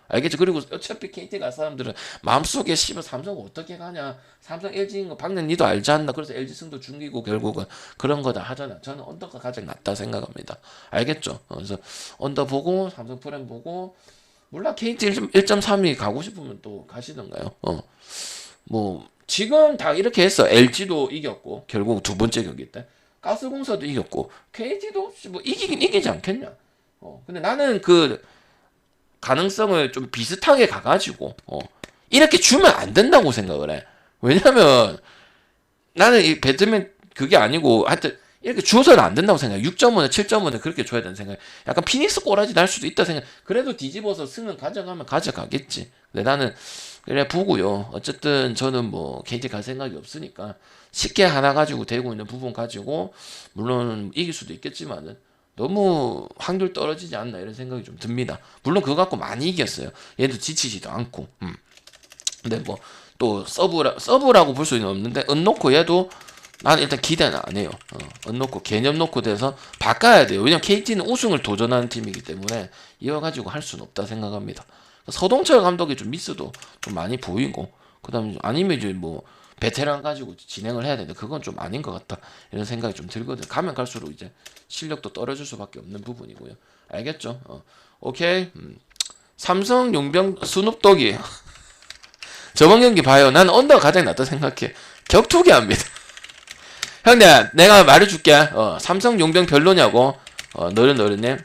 알겠죠? 그리고 어차피 KT 갈 사람들은 마음속에 씨발 삼성 어떻게 가냐 삼성 LG인 거 박는 니도 알지 않나. 그래서 LG 승도 중기고 결국은 그런 거다 하잖아. 저는 언더가 가장 낫다 생각합니다. 알겠죠? 그래서 언더 보고 삼성 프렌 보고 몰라 KT 1.3이 가고 싶으면 또 가시던가요. 뭐 지금 다 이렇게 했어. LG도 이겼고 결국 두 번째 경기 때 가스공사도 이겼고 KT도 뭐 이기긴 이기지 않겠냐. 근데 나는 그 가능성을 좀 비슷하게 가가지고 이렇게 주면 안 된다고 생각을 해. 왜냐면 나는 이 배트맨 그게 아니고 하여튼 이렇게 주어서는 안 된다고 생각해. 6점은 7점은 그렇게 줘야 되는 생각. 약간 피닉스 꼬라지 날 수도 있다 생각. 그래도 뒤집어서 승은 가져가면 가져가겠지. 근데 나는 그래 보고요. 어쨌든 저는 뭐 KT 갈 생각이 없으니까 쉽게 하나 가지고 되고 있는 부분 가지고 물론 이길 수도 있겠지만은 너무 확률 떨어지지 않나 이런 생각이 좀 듭니다. 물론 그거 갖고 많이 이겼어요. 얘도 지치지도 않고. 근데 뭐 또 서브라고 볼 수는 없는데 은놓고 얘도 나는 일단 기대는 안 해요. 은놓고 개념 놓고 돼서 바꿔야 돼요. 왜냐면 KT는 우승을 도전하는 팀이기 때문에 이거 가지고 할 수는 없다 생각합니다. 서동철 감독이 좀 미스도 좀 많이 보이고 그다음에 아니면 이제 뭐 베테랑 가지고 진행을 해야 되는데 그건 좀 아닌 것 같다 이런 생각이 좀 들거든. 가면 갈수록 이제 실력도 떨어질 수밖에 없는 부분이고요. 알겠죠? 오케이. 삼성 용병 스눕독이 저번 경기 봐요. 난 언더가 가장 낫다 생각해. 격투기 합니다. 형님 내가 말해줄게. 삼성 용병 별로냐고. 너른님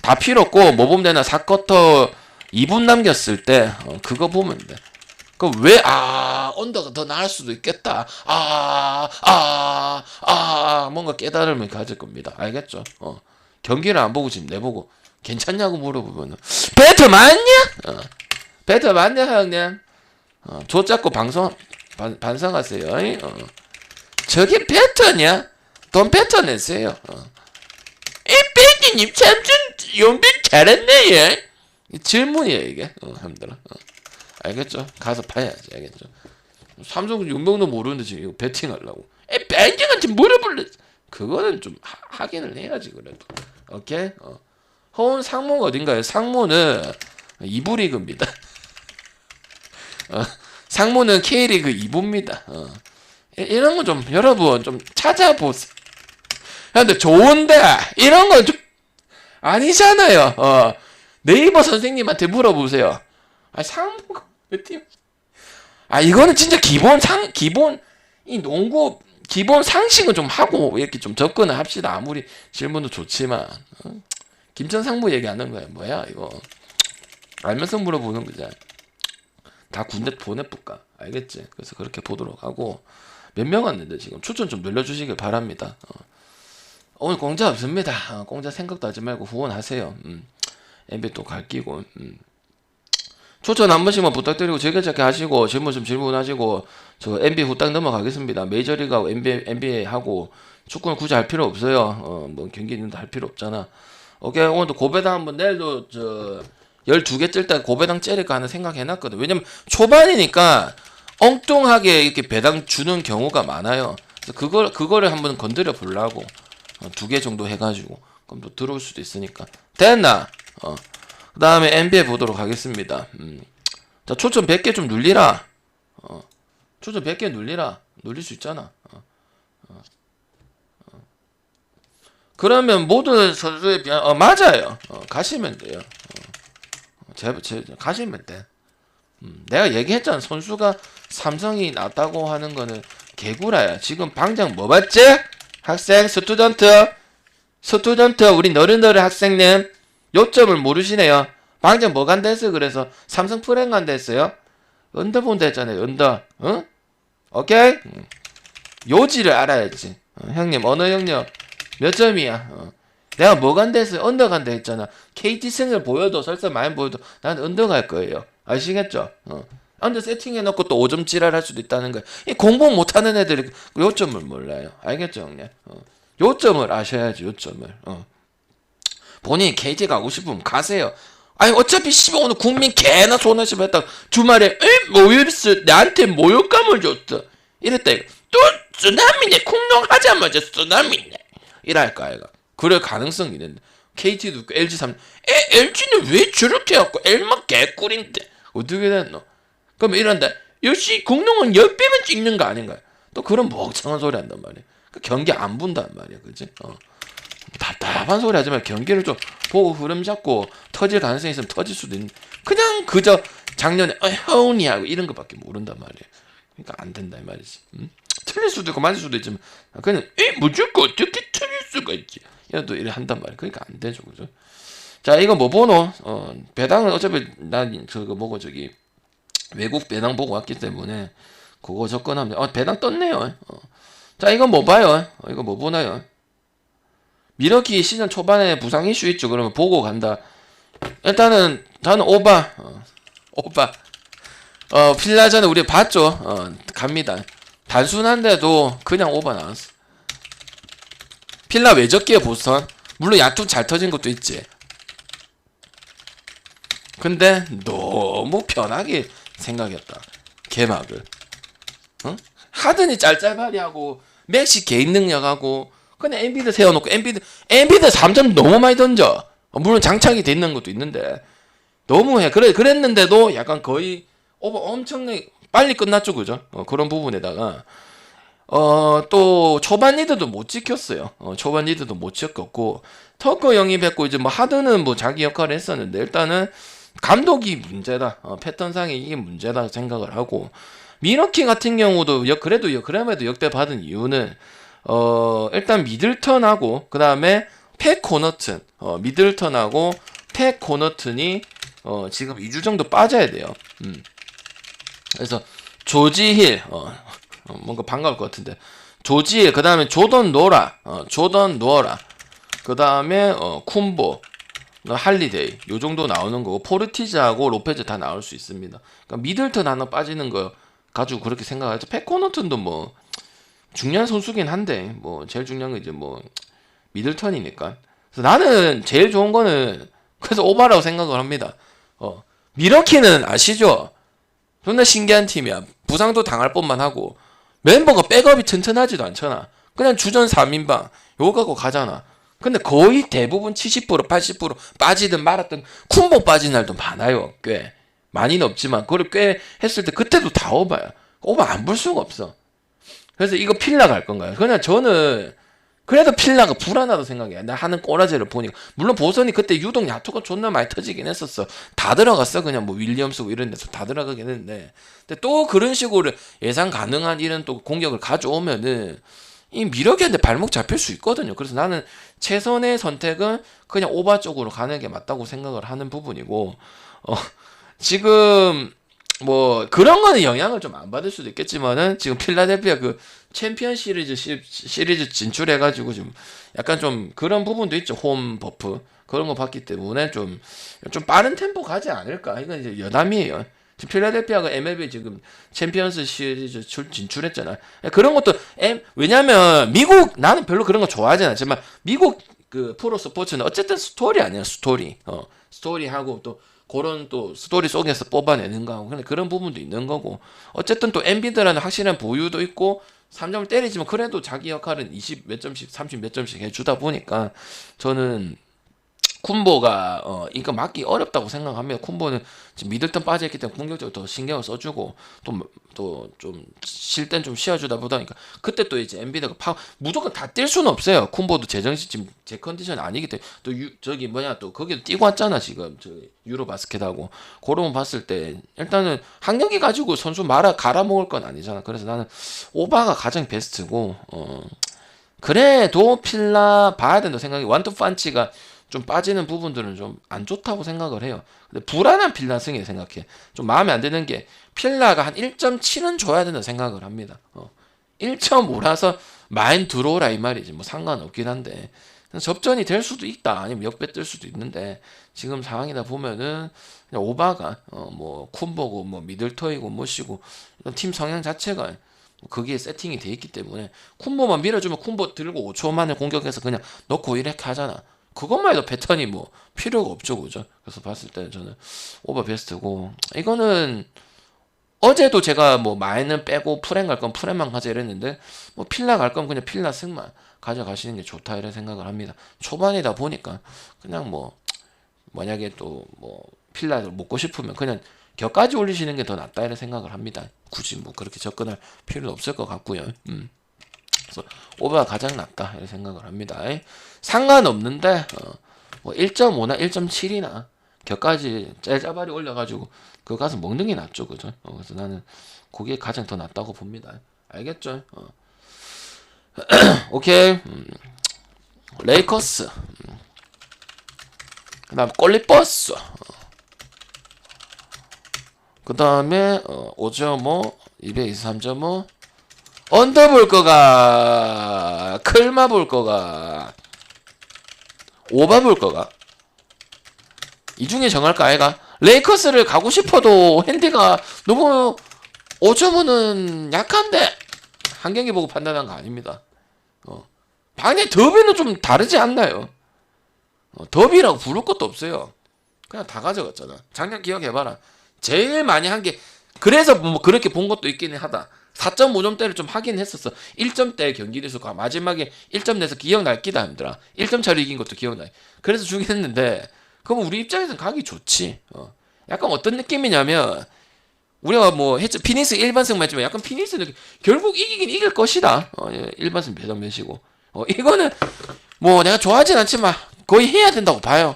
다 필요 없고 뭐 보면 되나 4쿼터 2분 남겼을 때 그거 보면 돼. 그 왜 언더가 더 나을 수도 있겠다. 뭔가 깨달음을 가질 겁니다. 알겠죠? 경기를 안 보고 지금 내보고 괜찮냐고 물어보면 배터 맞냐? 배터 맞냐 형님? 조 잡고 반성하세요. 저게 배터냐? 돈 배터 내세요. 이 배터님 삼성 용병 잘했네 얘. 질문이에요 이게. 형들아. 알겠죠? 가서 봐야지. 알겠죠? 삼성 용병도 모르는데 지금 이거 배팅하려고. 뱅쟁한테 물어볼래. 그거는 좀 확인을 해야지 그래도. 오케이? 허운 상무가 어딘가요? 상무는 2부 리그입니다. 상무는 K리그 2부입니다. 이런 거 좀 여러분 좀 찾아보세요. 근데 좋은데 이런 건 좀 아니잖아요. 네이버 선생님한테 물어보세요. 상무가 몇 팀? 이거는 진짜 기본 이 농구 기본 상식은 좀 하고 이렇게 좀 접근을 합시다. 아무리 질문도 좋지만 김천 상무 얘기하는 거야. 뭐야 이거? 알면서 물어보는 거지. 다 군대 보내볼까? 알겠지? 그래서 그렇게 보도록 하고 몇 명 왔는데 지금 추천 좀 늘려주시길 바랍니다. 오늘 공짜 없습니다. 공짜 생각도 하지 말고 후원하세요. MB 또 갈기고. 추천 한 번씩만 부탁드리고 즐겨찾기 하시고 질문 좀 질문하시고 저 NBA 후딱 넘어가겠습니다. 메이저리그하고 NBA 하고 축구는 굳이 할 필요 없어요. 뭐 경기 있는데 할 필요 없잖아. 오케이. 오늘도 고배당 한번 내일도 12개 찔 때 고배당 째릴까 하는 생각 해놨거든. 왜냐면 초반이니까 엉뚱하게 이렇게 배당 주는 경우가 많아요. 그래서 그거를 한번 건드려 보려고 2개 정도 해가지고 그럼 또 들어올 수도 있으니까. 됐나? 그 다음에 NBA 보도록 하겠습니다. 자, 초점 100개 좀 눌리라. 초점 100개 눌리라. 눌릴 수 있잖아. 그러면 모든 선수에 비한, 맞아요. 가시면 돼요. 가시면 돼. 내가 얘기했잖아. 선수가 삼성이 낫다고 하는 거는 개구라야. 지금 방장 뭐 봤지? 학생, 스튜던트, 우리 너른너른 학생님. 요점을 모르시네요. 방장 뭐 간다 했어요. 그래서 삼성 프랭 간다 했어요. 언더 본다 했잖아요. 언더. 오케이? 요지를 알아야지. 형님 언어 영역 몇 점이야? 내가 뭐 간다 했어요. 언더 간다 했잖아. KT 승을 보여도 설사 많이 보여도 난 언더 갈 거예요. 아시겠죠? 언더 세팅해놓고 또 5점 찌랄할 수도 있다는 거야. 이 공부 못하는 애들이 요점을 몰라요. 알겠죠 형님? 요점을 아셔야지. 요점을. 본인이 KT 가고 싶으면 가세요. 아니 어차피 오늘 국민 개나 소나 했다 주말에 모욕스 나한테 모욕감을 줬어 이랬다 이거. 또 쓰나미네 쿵롱 하자마자 쓰나미네 이랄까 아이가. 그럴 가능성이 있는데 KT도 있고 LG LG는 왜 저렇게 해갖고 L만 개꿀인데 어떻게 됐노? 그럼 이런다 역시 공룡은 10배만 찍는 거 아닌가요? 또 그런 멍청한 소리 한단 말이야. 경기 안 본단 말이야. 그치? 답답한 소리 하지만 경기를 좀 보고 흐름 잡고 터질 가능성이 있으면 터질 수도 있는. 그냥 그저 작년에 허운이하고 이런 것밖에 모른단 말이에요. 그러니까 안 된다 이 말이지. 틀릴 수도 있고 맞을 수도 있지만 그냥 무조건 어떻게 틀릴 수가 있지. 이래도 이래 한단 말이에요. 그러니까 안 되죠, 그죠? 자 이거 뭐 보노? 배당은 어차피 난 저거 뭐고 저기 외국 배당 보고 왔기 때문에 그거 접근하면 배당 떴네요. 자 이건 뭐 봐요? 이거 뭐 보나요? 미러키 시즌 초반에 부상 이슈 있죠. 그러면 보고 간다. 일단은 저는 오바. 필라전에 우리 봤죠. 갑니다. 단순한데도 그냥 오바 나왔어. 필라 왜 적기에 보선? 물론 야투 잘 터진 것도 있지. 근데 너무 편하게 생각했다. 개막을. 하드니 짤짤발이하고 맥시 개인 능력하고 그냥 엔비드 세워놓고 엔비드 3점 너무 많이 던져. 물론 장착이 돼 있는 것도 있는데 너무해. 그랬는데도 약간 거의 엄청나게 빨리 끝났죠, 그죠? 그런 부분에다가 또 초반 리드도 못 지켰어요. 초반 리드도 못 지켰고 터커 영입했고 이제 뭐 하드는 뭐 자기 역할을 했었는데 일단은 감독이 문제다. 패턴상에 이게 문제다 생각을 하고 미러키 같은 경우도 그럼에도 역대 받은 이유는 일단 미들턴하고 그 다음에 팻 코너튼 미들턴하고 팻 코너튼이 지금 2주 정도 빠져야 돼요. 그래서 조지힐 뭔가 반가울 것 같은데 조지힐 그 다음에 조던 노라 그 다음에 쿤보 할리데이 요 정도 나오는 거고 포르티즈하고 로페즈 다 나올 수 있습니다. 그러니까 미들턴 하나 빠지는 거 가지고 그렇게 생각하죠. 팻 코너튼도 뭐 중요한 선수긴 한데 뭐 제일 중요한 건 이제 뭐 미들턴이니까. 그래서 나는 제일 좋은 거는 그래서 오바라고 생각을 합니다. 미러키는 아시죠? 존나 신기한 팀이야. 부상도 당할 뻔만 하고 멤버가 백업이 튼튼하지도 않잖아. 그냥 주전 3인방 요거 갖고 가잖아. 근데 거의 대부분 70% 80% 빠지든 말았든 쿤보 빠진 날도 많아요. 꽤 많이는 없지만 그걸 꽤 했을 때 그때도 다 오바야. 오바 안 볼 수가 없어. 그래서 이거 필라 갈 건가요? 그냥 저는 그래도 필라가 불안하다고 생각해. 나 하는 꼬라지를 보니까 물론 보선이 그때 유독 야투가 존나 많이 터지긴 했었어. 다 들어갔어. 그냥 뭐 윌리엄스고 이런 데서 다 들어가긴 했는데 근데 또 그런 식으로 예상 가능한 이런 또 공격을 가져오면은 이 미러키한테 발목 잡힐 수 있거든요. 그래서 나는 최선의 선택은 그냥 오바 쪽으로 가는 게 맞다고 생각을 하는 부분이고 지금 뭐 그런 거는 영향을 좀 안 받을 수도 있겠지만은 지금 필라델피아 그 챔피언 시리즈 진출해가지고 좀 약간 좀 그런 부분도 있죠. 홈 버프 그런 거 받기 때문에 좀 빠른 템포 가지 않을까. 이건 이제 여담이에요. 지금 필라델피아가 MLB 지금 챔피언스 시리즈 진출했잖아. 그런 것도 왜냐면 미국 나는 별로 그런 거 좋아하진 않지만 미국 그 프로 스포츠는 어쨌든 스토리 아니야. 스토리하고 또 그런 또 스토리 속에서 뽑아내는 거하고 근데 그런 부분도 있는 거고 어쨌든 또 엔비드라는 확실한 보유도 있고 3점을 때리지만 그래도 자기 역할은 20 몇 점씩 30 몇 점씩 해주다 보니까 저는 쿤보가 이거 막기 어렵다고 생각합니다. 쿤보는 지금 미들턴 빠져있기 때문에 공격적으로 더 신경을 써주고 또 좀 쉴 땐 좀 쉬어주다 보다니까 그때 또 이제 엔비드가 무조건 다 뛸 수는 없어요. 쿤보도 제정신 지금 제 컨디션 아니기 때문에 또 저기 뭐냐 또 거기도 뛰고 왔잖아 지금 저 유로 바스켓하고 그런 거 봤을 때 일단은 학력이 가지고 선수 갈아먹을 건 아니잖아. 그래서 나는 오바가 가장 베스트고 그래도 필라 봐야 된다 생각이 완투 판치가 좀 빠지는 부분들은 좀 안 좋다고 생각을 해요. 근데 불안한 필라 승에 생각해. 좀 마음에 안 드는 게 필라가 한 1.7은 줘야 된다 생각을 합니다. 1.5라서 마인 들어오라 이 말이지. 뭐 상관없긴 한데 접전이 될 수도 있다. 아니면 역배 뜰 수도 있는데 지금 상황이다 보면은 그냥 오바가 뭐 쿤보고 뭐 미들터이고 뭐시고 팀 성향 자체가 거기에 세팅이 돼 있기 때문에 쿤보만 밀어주면 쿤보 들고 5초 만에 공격해서 그냥 넣고 이렇게 하잖아. 그것만 해도 패턴이 뭐 필요가 없죠, 그죠? 그래서 봤을 때 저는 오버 베스트고 이거는 어제도 제가 뭐 마인은 빼고 프렌 갈 건 프렌만 가자 이랬는데 뭐 필라 갈 거면 그냥 필라 승만 가져가시는 게 좋다 이런 생각을 합니다. 초반이다 보니까 그냥 뭐 만약에 또 뭐 필라를 먹고 싶으면 그냥 격까지 올리시는 게 더 낫다 이런 생각을 합니다. 굳이 뭐 그렇게 접근할 필요는 없을 것 같고요. 그래서 오버가 가장 낫다 이런 생각을 합니다. 상관없는데 뭐 1.5나 1.7이나 격까지 짤짜발이 올려가지고 그거 가서 먹는 게 낫죠, 그죠? 그래서 나는 그게 가장 더 낫다고 봅니다. 알겠죠? 오케이. 레이커스. 그다음 꼴리버스. 그다음에 5.5, 223.5. 언더 볼 거가, 클마 볼 거가, 오바 볼 거가. 이 중에 정할까 아이가? 레이커스를 가고 싶어도 핸디가 너무 5.5는 약한데 한 경기 보고 판단한 거 아닙니다. 방에 더비는 좀 다르지 않나요? 더비라고 부를 것도 없어요. 그냥 다 가져갔잖아. 작년 기억해봐라. 제일 많이 한 게 그래서 뭐 그렇게 본 것도 있긴 하다. 4.5점대를 좀 하긴 했었어. 1점대 경기에서 마지막에 1점 내서 기억날 기다 힘들어. 1점 차로 이긴 것도 기억나. 그래서 주긴 했는데 그럼 우리 입장에서는 가기 좋지. 약간 어떤 느낌이냐면 우리가 뭐 했죠. 피닉스 1반승만 했지만 약간 피닉스는 결국 이기긴 이길 것이다. 1반승 배정면시고. 이거는 뭐 내가 좋아하진 않지만 거의 해야 된다고 봐요.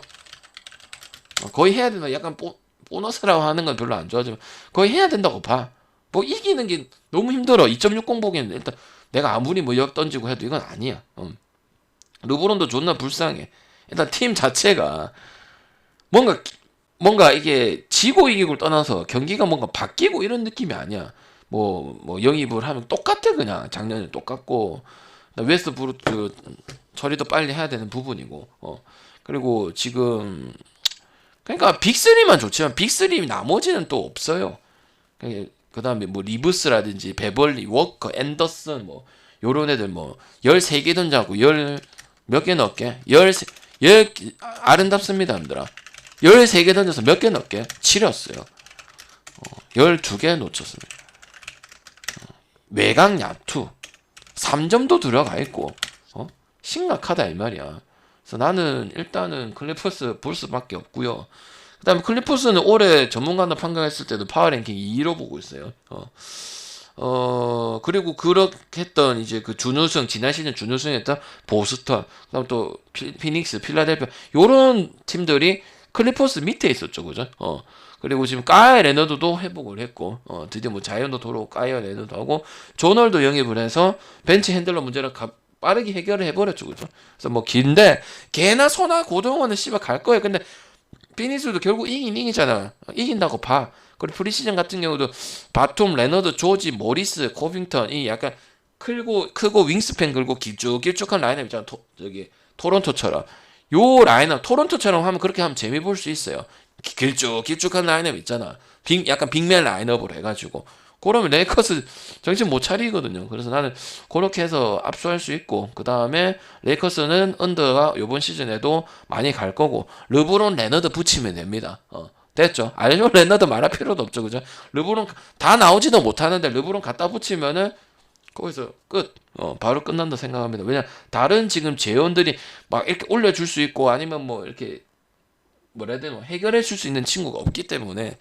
거의 해야 된다. 약간 보너스라고 하는 건 별로 안 좋아하지만 거의 해야 된다고 봐. 뭐 이기는 게 너무 힘들어. 2.60 보기에는 일단 내가 아무리 뭐 역 던지고 해도 이건 아니야. 르브론도 존나 불쌍해. 일단 팀 자체가 뭔가 이게 지고 이기고를 떠나서 경기가 뭔가 바뀌고 이런 느낌이 아니야. 뭐 영입을 하면 똑같아 그냥 작년에 똑같고 웨스트브루크 처리도 빨리 해야 되는 부분이고 그리고 지금 그러니까 빅3만 좋지만 빅3 나머지는 또 없어요. 그 다음에 뭐 리브스라든지 베벌리, 워커, 앤더슨 뭐 요런 애들 뭐 13개 던자고 몇 개 넣을게? 10 아름답습니다 님들아. 13개 던져서 몇 개 넣을게? 7였어요. 12개 놓쳤습니다. 외곽 야투 3점도 들어가 있고 심각하다 이 말이야. 그래서 나는 일단은 클리퍼스 볼 수밖에 없고요. 그 다음에 클리퍼스는 올해 전문가로 판가했을 때도 파워랭킹 2위로 보고 있어요. 그리고 그렇게 했던 이제 그 준우승, 지난 시즌 준우승 했던 보스턴, 그 다음 또 피닉스, 필라델피아, 요런 팀들이 클리퍼스 밑에 있었죠. 그죠? 그리고 지금 까이 레너드도 회복을 했고, 드디어 뭐 자이언도 돌아오고 까이 레너드 하고, 조널도 영입을 해서 벤치 핸들러 문제를 빠르게 해결을 해버렸죠. 그죠? 그래서 뭐 긴데, 개나 소나 고등어는 씨발 갈 거예요. 근데 피닉스도 결국 이기잖아. 이긴다고 봐. 그리고 프리시즌 같은 경우도 바툼, 레너드, 조지, 모리스, 코빙턴 이 약간 크고 윙스팬 걸고 길쭉한 라인업 있잖아. 토론토처럼. 요 라인업 토론토처럼 하면 그렇게 하면 재미 볼 수 있어요. 길쭉한 라인업 있잖아. 약간 빅맨 라인업으로 해가지고 그러면 레이커스 정신 못 차리거든요. 그래서 나는 그렇게 해서 압수할 수 있고 그 다음에 레이커스는 언더가 이번 시즌에도 많이 갈 거고 르브론 레너드 붙이면 됩니다. 됐죠? 알죠? 레너드 말할 필요도 없죠. 그죠? 르브론 다 나오지도 못하는데 르브론 갖다 붙이면은 거기서 끝. 바로 끝난다 생각합니다. 왜냐 다른 지금 재원들이 막 이렇게 올려줄 수 있고 아니면 뭐 이렇게 뭐라 해야 되나 해결해 줄 수 있는 친구가 없기 때문에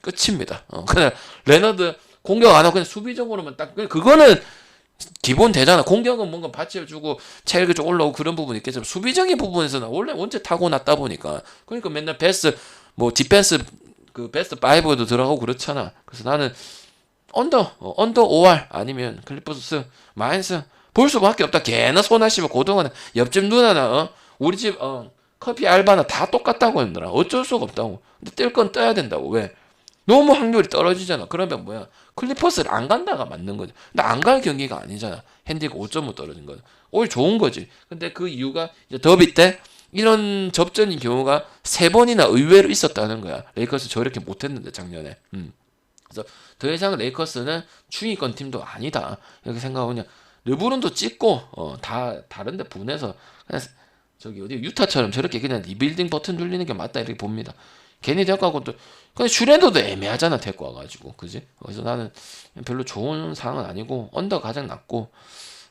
끝입니다. 그냥 레너드 공격 안 하고 그냥 수비적으로만 딱 그거는 기본 되잖아. 공격은 뭔가 받쳐주고 체력이 좀 올라오고 그런 부분이 있겠지만 수비적인 부분에서는 원래 타고났다 보니까 그러니까 맨날 베스트 뭐 디펜스 그 베스트 5에도 들어가고 그렇잖아. 그래서 나는 언더 5할 아니면 클리퍼스 마인스 볼 수밖에 없다. 개나 소나시면 고등어는 옆집 누나나 우리 집 커피 알바나 다 똑같다고 했더라. 어쩔 수가 없다고. 근데 뜰 건 떠야 된다고. 왜? 너무 확률이 떨어지잖아. 그러면 뭐야? 클리퍼스를 안 간다가 맞는 거지. 근데 안 갈 경기가 아니잖아. 핸디가 5.5 떨어진 거는. 오히려 좋은 거지. 근데 그 이유가 이제 더비 때 이런 접전인 경우가 3번이나 의외로 있었다는 거야. 레이커스 저렇게 못했는데 작년에. 그래서 더 이상 레이커스는 중위권 팀도 아니다. 이렇게 생각하고 그냥 르브론도 찍고 다 다른데 보내서 그냥 저기 어디 유타처럼 저렇게 그냥 리빌딩 버튼 눌리는 게 맞다 이렇게 봅니다. 괜히 데리고 가고 또 근데 슈레더도 애매하잖아 데리고 와가지고 그지? 그래서 나는 별로 좋은 상황은 아니고 언더 가장 낮고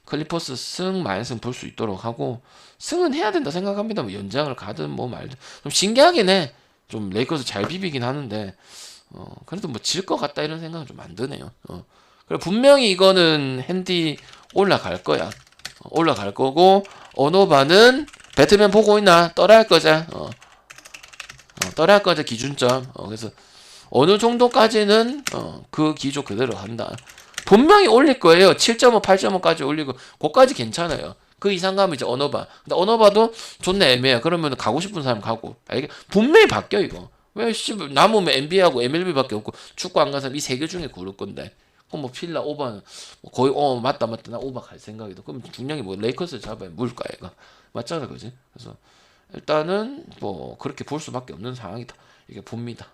클리퍼스 승 마이너스 볼 수 있도록 하고 승은 해야 된다 생각합니다. 뭐 연장을 가든 뭐 말든 좀 신기하긴 해. 좀 레이커스 잘 비비긴 하는데 그래도 뭐 질 것 같다 이런 생각은 좀 안 드네요. 그리고 분명히 이거는 핸디 올라갈 거야. 올라갈 거고 어노바는 배트맨 보고 있나? 떠날 거자. 떠날 거자 기준점. 그래서 어느 정도까지는 그 기조 그대로 한다. 분명히 올릴 거예요. 7.5, 8.5까지 올리고 그거까지 괜찮아요. 그 이상 가면 이제 어너바. 근데 어너바도 존나 애매해. 그러면 가고 싶은 사람 가고. 이게 분명히 바뀌어 이거. 왜 남으면 NBA하고 MLB밖에 없고 축구 안 간 사람 이 세 개 중에 고를 건데. 그럼 뭐 필라 오바는 뭐 거의 맞다 나 오바 갈 생각이다. 그럼 중량이 뭐 레이커스 잡아야 물까 얘가. 맞잖아 그지? 그래서 일단은 뭐 그렇게 볼 수밖에 없는 상황이다. 이게 봅니다.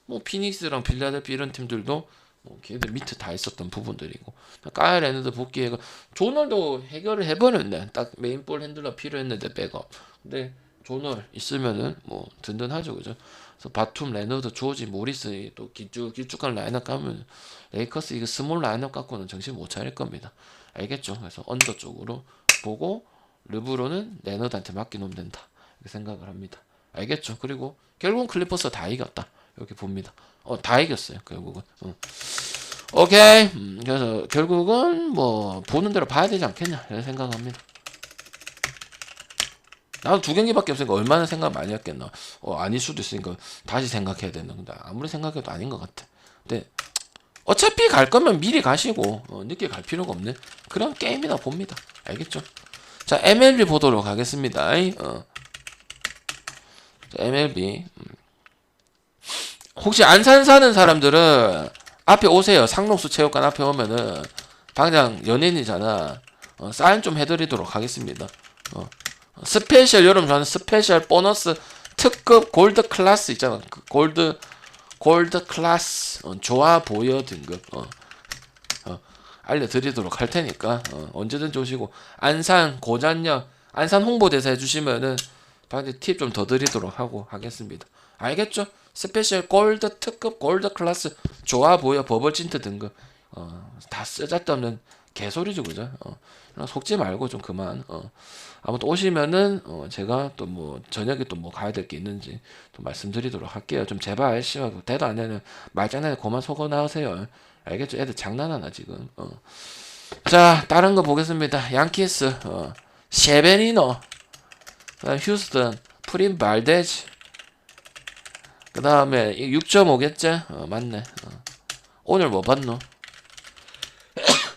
뭐 피닉스랑 필라델피 이런 팀들도 뭐 걔들 밑에 다 있었던 부분들이고 까이 레너드 복귀해가 조널도 해결을 해버렸네. 딱 메인볼 핸들러 필요했는데 백업. 근데 조널 있으면은 뭐 든든하죠, 그죠? 그래서 바툼, 레너드, 조지, 모리스 또 길쭉한 라인업 까면 레이커스 이거 스몰 라인업 갖고는 정신 못 차릴 겁니다. 알겠죠? 그래서 언더 쪽으로 보고 르브론은 레너드한테 맡겨놓으면 된다 이렇게 생각을 합니다. 알겠죠? 그리고 결국은 클리퍼스 다 이겼다 이렇게 봅니다. 다 이겼어요 결국은. 오케이. 그래서 결국은 뭐 보는 대로 봐야 되지 않겠냐 이런 생각합니다. 나도 2경기밖에 없으니까 얼마나 생각 많이 했겠나. 아닐 수도 있으니까 다시 생각해야 되는 건데 아무리 생각해도 아닌 것 같아. 근데 어차피 갈 거면 미리 가시고 늦게 갈 필요가 없는 그런 게임이나 봅니다. 알겠죠? 자, MLB 보도록 하겠습니다. 자, MLB 혹시 안산 사는 사람들은 앞에 오세요. 상록수 체육관 앞에 오면은 당장 연예인이잖아. 사인 좀 해드리도록 하겠습니다. 스페셜, 여러분 저는 스페셜 보너스 특급 골드 클래스 있잖아. 그 골드 클래스 좋아 보여 등급 알려드리도록 할 테니까 언제든지 오시고 안산 고잔역 안산 홍보대사 해주시면은 팁 좀 더 드리도록 하겠습니다. 알겠죠? 스페셜 골드 특급 골드 클래스 좋아 보여 버블 찐트 등급 다 쓰잘데없는 개소리죠, 그죠? 속지 말고 좀 그만. 아무튼 오시면은 제가 또 뭐 저녁에 또 뭐 가야 될 게 있는지 또 말씀드리도록 할게요. 좀 제발 씨발 대도 안 되는 말장난에 그만 속어 나오세요. 알겠죠? 애들 장난하나 지금. 자, 다른 거 보겠습니다. 양키스 셰베니노, 휴스턴 프린 발데즈, 그 다음에 6.5겠지? 맞네. 오늘 뭐 봤노?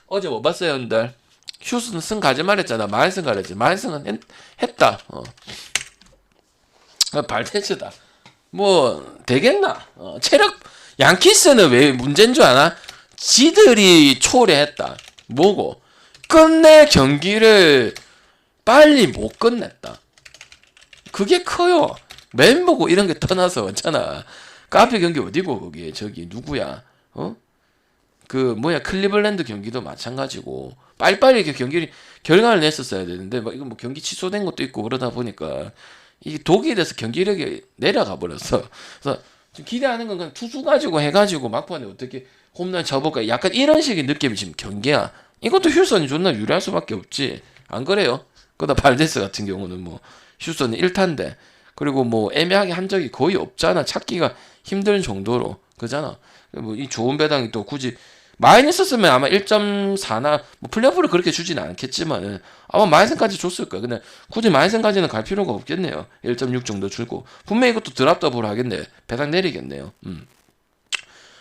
어제 뭐 봤어요, 여러분들? 휴스턴 승 가지 말했잖아. 마인승 가랬지. 마인승은 했다. 발테츠다. 뭐 되겠나? 체력 양키스는 왜 문제인 줄 아나? 지들이 초래했다. 뭐고? 끝내 경기를 빨리 못 끝냈다. 그게 커요. 멤버고 이런 게 떠나서 있잖아. 카페 경기 어디고 거기 저기 누구야? 그 뭐야 클리블랜드 경기도 마찬가지고 빨리빨리 이렇게 경기를 결과를 냈었어야 되는데 뭐 이거 뭐 경기 취소된 것도 있고 그러다 보니까 이게 독일에서 경기력이 내려가 버렸어. 그래서 좀 기대하는 건 그냥 투수 가지고 해가지고 막판에 어떻게 홈런 쳐볼까 약간 이런 식의 느낌이 지금 경기야. 이것도 휴스턴이 존나 유리할 수밖에 없지. 안 그래요? 그러다 발데스 같은 경우는 뭐 휴스턴이 1타인데 그리고 뭐 애매하게 한 적이 거의 없잖아. 찾기가 힘든 정도로 그잖아. 뭐 이 좋은 배당이 또 굳이 마이너스 쓰면 아마 1.4나 뭐 플레이오프를 그렇게 주지는 않겠지만은 아마 마이너스까지 줬을 거야. 근데 굳이 마이너스까지는 갈 필요가 없겠네요. 1.6 정도 줄고 분명히 이것도 드랍 더블 하겠네. 배당 내리겠네요.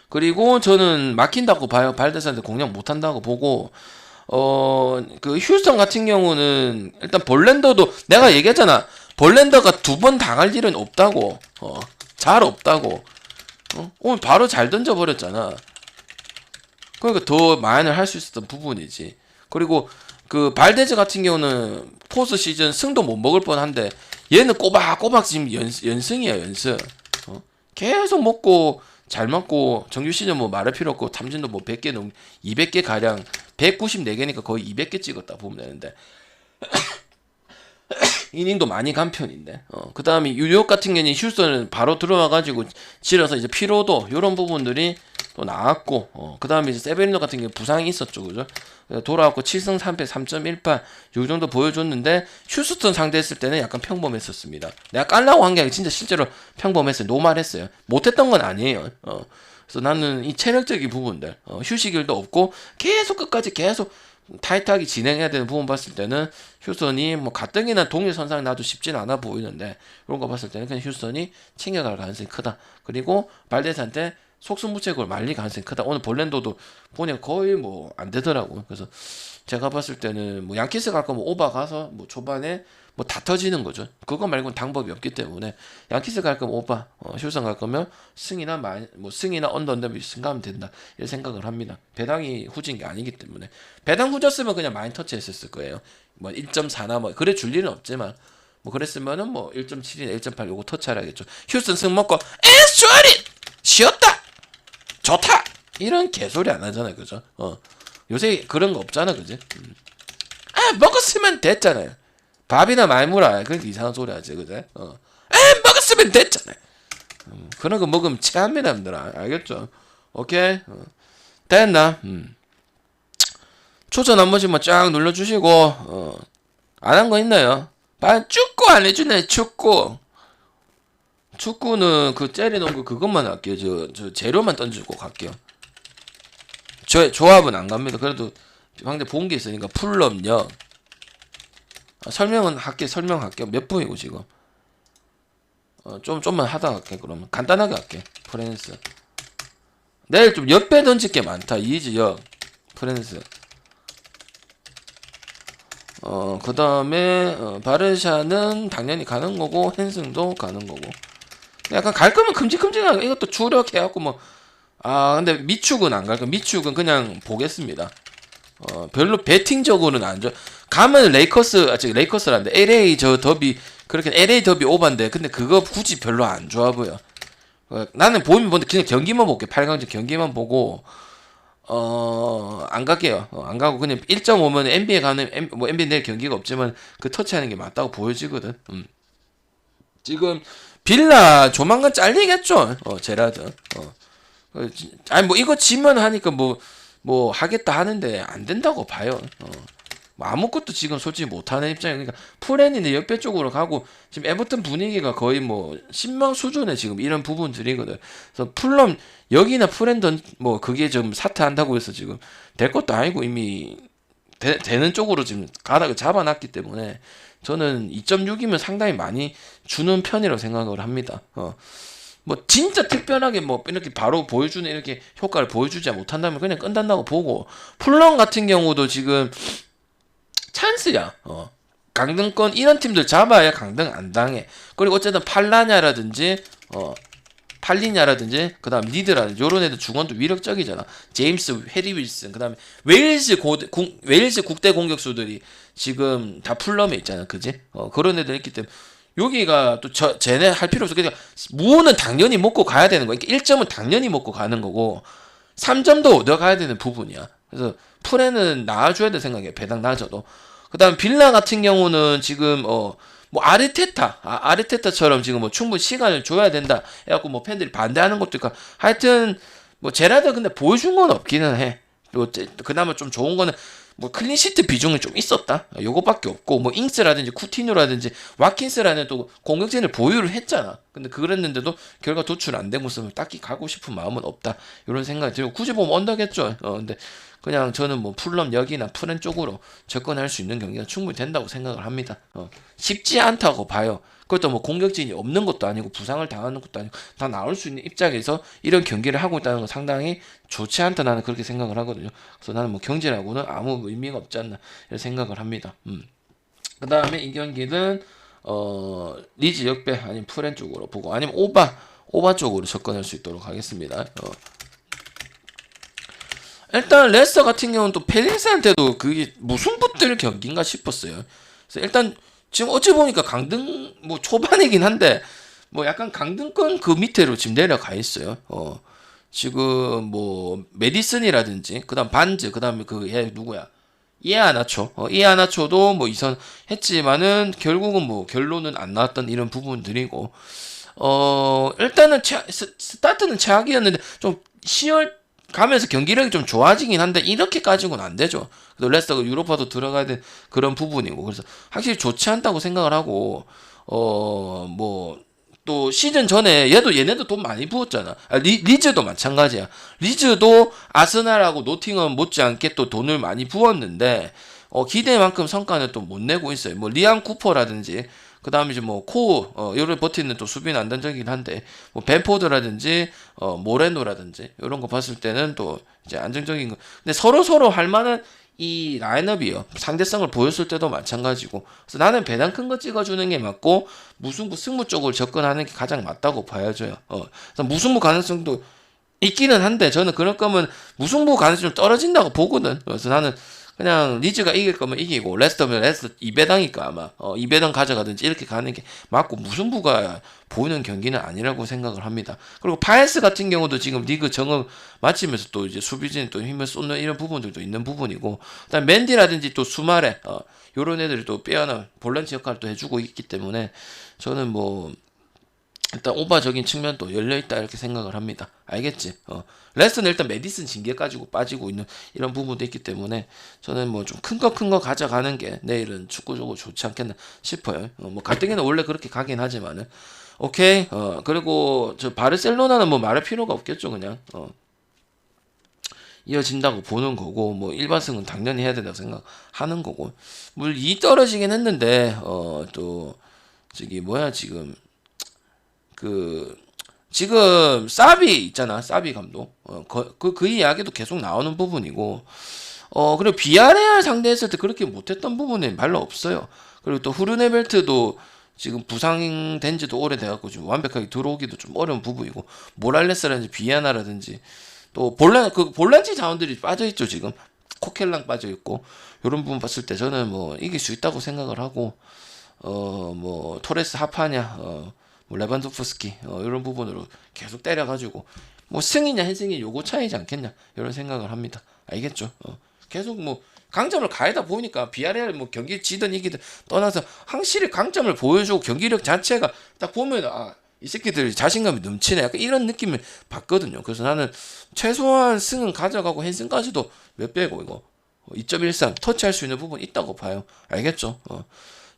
그리고 저는 막힌다고 봐요. 발데스한테 공략 못한다고 보고 그 휴스턴 같은 경우는 일단 볼랜더도 내가 얘기했잖아. 볼랜더가 2번 당할 일은 없다고. 잘 없다고. 오늘 바로 잘 던져버렸잖아. 그러니까 더 마인을 할 수 있었던 부분이지. 그리고 그 발데즈 같은 경우는 포스 시즌 승도 못 먹을 뻔한데 얘는 꼬박꼬박 지금 연승이야 연승. 계속 먹고 잘 먹고 정규 시즌 뭐 말할 필요 없고 탐진도 뭐 100개 넘 200개 가량 194개니까 거의 200개 찍었다 보면 되는데 이닝도 많이 간 편인데 그 다음에 뉴욕 같은 경우는 휴스턴은 바로 들어와가지고 질러서 이제 피로도 이런 부분들이 또 나왔고 그 다음에 이제 세베리노 같은 경우 부상이 있었죠, 그죠? 돌아왔고 7승 3패 3.18 요 정도 보여줬는데 휴스턴 상대했을 때는 약간 평범했었습니다. 내가 깔라고 한 게 아니라 진짜 실제로 평범했어요. 노말했어요. 못했던 건 아니에요. 그래서 나는 이 체력적인 부분들 휴식일도 없고 계속 끝까지 계속 타이트하게 진행해야 되는 부분 봤을 때는 휴스턴이 뭐 가뜩이나 동일 선상에 놔도 쉽진 않아 보이는데 이런 거 봤을 때는 그냥 휴스턴이 챙겨갈 가능성이 크다. 그리고 발데스한테 속수무책으로 말릴 가능성이 크다. 오늘 볼랜도도 보니까 거의 뭐 안 되더라고요. 그래서 제가 봤을 때는 뭐 양키스 갈 거면 오바 가서 뭐 초반에 뭐 다 터지는 거죠. 그거 말고는 방법이 없기 때문에 양키스 갈 거면 오바, 휴스턴 갈 거면 승이나 뭐 승이나 언더 승가하면 된다. 이런 생각을 합니다. 배당이 후진 게 아니기 때문에 배당 후졌으면 그냥 마인 터치 했었을 거예요. 뭐 1.4나 뭐 그래 줄 일은 없지만 뭐 그랬으면은 뭐 1.7이나 1.8 요거 터치하라겠죠. 휴스턴 승 먹고 에스트라리 쉬었다. 좋다! 이런 개소리 안 하잖아요, 그죠? 요새 그런 거 없잖아, 그지? 먹었으면 됐잖아요. 밥이나 많이 먹어라. 그러니까 이상한 소리 하지, 그제? 에, 먹었으면 됐잖아. 그런 거 먹으면 체합니다, 여러분들아. 알겠죠? 오케이? 됐나? 추천 한 번씩만 쫙 눌러주시고, 안 한 거 있나요? 축구 안 해주네, 축구. 축구는 그 째려놓은 거 그것만 할게요. 저 재료만 던지고 갈게요. 조합은 안 갑니다. 그래도 방금 본 게 있으니까 풀럼요. 설명할게요. 몇 분이고 지금. 좀만 하다 갈게. 그러면 간단하게 할게. 프랜스. 내일 좀 역배 던질 게 많다. 이지 역. 프랜스. 그 다음에 바르샤는 당연히 가는 거고 헨승도 가는 거고. 약간 갈 거면 큼직큼직하게 이것도 주력해갖고 뭐. 근데 미축은 안 갈 거야. 미축은 그냥 보겠습니다. 별로 배팅적으로는 안 좋아. 가면 레이커스란데 LA 저 더비 그렇게 LA 더비 오반데 근데 그거 굳이 별로 안 좋아 보여. 나는 보면 그냥 경기만 볼게. 8강전 경기만 보고 안 갈게요. 안 가고 그냥 1.5면 NBA 가는 뭐 NBA 내일 경기가 없지만 그 터치하는 게 맞다고 보여지거든. 지금 빌라 조만간 잘리겠죠. 제라드. 아니 뭐 이거 지면 하니까 뭐 하겠다 하는데 안 된다고 봐요. 뭐 아무것도 지금 솔직히 못하는 입장이니까 그러니까 프렌이는 역배 쪽으로 가고 지금 에버튼 분위기가 거의 뭐 신망 수준의 지금 이런 부분들이거든. 그래서 풀럼 여기나 프렌던 뭐 그게 좀 사퇴한다고 해서 지금 될 것도 아니고 이미 되는 쪽으로 지금 가닥을 잡아놨기 때문에 저는 2.6이면 상당히 많이 주는 편이라고 생각을 합니다. 뭐 진짜 특별하게 뭐 이렇게 바로 보여주는 이렇게 효과를 보여주지 못한다면 그냥 끝난다고 보고 풀런 같은 경우도 지금 찬스야. 강등권 이런 팀들 잡아야 강등 안 당해. 그리고 어쨌든 팔리냐라든지 그다음 리드라든지 요런 애들 중원도 위력적이잖아. 제임스, 해리 윌슨 그다음에 웨일즈 국대 공격수들이 지금 다 풀럼에 있잖아. 그지? 그런 애들 있기 때문에 여기가 또 쟤네 할 필요 없어. 그러니까 무는 당연히 먹고 가야 되는 거야. 1점은 당연히 먹고 가는 거고 3점도 얻어가야 되는 부분이야. 그래서 프레는 나와줘야 될 생각이야. 배당 낮아도. 그 다음 빌라 같은 경우는 지금 뭐 아르테타처럼 지금 뭐 충분히 시간을 줘야 된다 해갖고 뭐 팬들이 반대하는 것도 있고 하여튼 뭐 제라드 근데 보여준 건 없기는 해. 그나마 좀 좋은 거는 뭐 클린시트 비중이 좀 있었다. 요거밖에 없고 뭐 잉스라든지 쿠티뉴라든지 와킨스라는 또 공격진을 보유를 했잖아. 근데 그랬는데도 결과 도출 안 되고 있으면 딱히 가고 싶은 마음은 없다. 이런 생각이 들고 굳이 보면 언더겠죠. 근데 그냥 저는 뭐 풀럼 역이나 프렌 쪽으로 접근할 수 있는 경기가 충분히 된다고 생각을 합니다. 쉽지 않다고 봐요. 그것도 뭐 공격진이 없는 것도 아니고 부상을 당하는 것도 아니고 다 나올 수 있는 입장에서 이런 경기를 하고 있다는 건 상당히 좋지 않다 나는 그렇게 생각을 하거든요. 그래서 나는 뭐 경기라고는 아무 의미가 없지 않나 이런 생각을 합니다. 그 다음에 이 경기는 리즈 역배 아니면 프렌 쪽으로 보고 아니면 오바 쪽으로 접근할 수 있도록 하겠습니다. 일단 레스터 같은 경우는 또 펠릭스한테도 그게 무슨 붙들 경기인가 싶었어요. 그래서 일단 지금 어찌 보니까 강등 뭐 초반이긴 한데 뭐 약간 강등권 그 밑으로 지금 내려가 있어요. 지금 뭐 메디슨이라든지 그다음 반즈 그다음에 그 얘 누구야? 이에아나초도 뭐 이선 했지만은 결국은 뭐 결론은 안 나왔던 이런 부분들이고 일단은 스타트는 최악이었는데 좀 10월 가면서 경기력이 좀 좋아지긴 한데 이렇게까지는 안 되죠. 그래서 레스터가 유로파도 들어가야 될 그런 부분이고 그래서 확실히 좋지 않다고 생각을 하고 뭐 또 시즌 전에 얘네도 돈 많이 부었잖아. 리즈도 마찬가지야. 리즈도 아스날하고 노팅엄 못지않게 또 돈을 많이 부었는데 기대만큼 성과는 또 못 내고 있어요. 뭐 리안 쿠퍼라든지 그 다음에 이제 뭐 요를 버티는 또 수비는 안정적이긴 한데 뭐 벤포드라든지 모레노라든지 이런 거 봤을 때는 또 이제 안정적인 거. 근데 서로 할 만한 이 라인업이요. 상대성을 보였을 때도 마찬가지고. 그래서 나는 배당 큰 거 찍어주는 게 맞고 무승부 승부 쪽으로 접근하는 게 가장 맞다고 봐야죠. 그래서 무승부 가능성도 있기는 한데 저는 그럴 거면 무승부 가능성이 좀 떨어진다고 보거든. 그래서 나는 그냥 리즈가 이길 거면 이기고 레스터면 레스터 2배당이니까 아마 2배당 가져가든지 이렇게 가는 게 맞고 무승부가 보이는 경기는 아니라고 생각을 합니다. 그리고 파이스 같은 경우도 지금 리그 정을 마치면서 또 이제 수비진에 또 힘을 쏟는 이런 부분들도 있는 부분이고, 그다음 맨디라든지 또 수마레 요런 애들이 또 빼어난 볼란치 역할을 또 해주고 있기 때문에 저는 뭐 일단 오바적인 측면도 열려있다 이렇게 생각을 합니다. 알겠지? 레스는 일단 메디슨 징계 가지고 빠지고 있는 이런 부분도 있기 때문에 저는 뭐 좀 큰 거 가져가는 게 내일은 축구적으로 좋지 않겠나 싶어요. 뭐 갈등에는 원래 그렇게 가긴 하지만은 오케이. 그리고 저 바르셀로나는 뭐 말할 필요가 없겠죠. 그냥 이어진다고 보는 거고, 뭐 일반승은 당연히 해야 된다고 생각하는 거고, 물 2 떨어지긴 했는데 또 저기 뭐야 지금 사비 있잖아. 사비 감독. 그 이야기도 계속 나오는 부분이고, 그리고 비아레알 상대했을 때 그렇게 못했던 부분은 별로 없어요. 그리고 또 후르네벨트도 지금 부상된 지도 오래돼갖고 지금 완벽하게 들어오기도 좀 어려운 부분이고, 모랄레스라든지 비아나라든지 또 볼란치 자원들이 빠져있죠. 지금 코켈랑 빠져있고, 이런 부분 봤을 때 저는 뭐 이길 수 있다고 생각을 하고, 뭐 토레스 하파냐, 뭐 레반도프스키 이런 부분으로 계속 때려가지고 뭐 승이냐 해승이 요거 차이지 않겠냐 이런 생각을 합니다. 알겠죠? 계속 뭐 강점을 가해다 보니까 비아레알 뭐 경기 지든 이기든 떠나서 확실히 강점을 보여주고 경기력 자체가 딱 보면 이 새끼들 자신감이 넘치네 약간 이런 느낌을 받거든요. 그래서 나는 최소한 승은 가져가고 헨승까지도 몇 배고 이거 2.13 터치할 수 있는 부분 있다고 봐요. 알겠죠?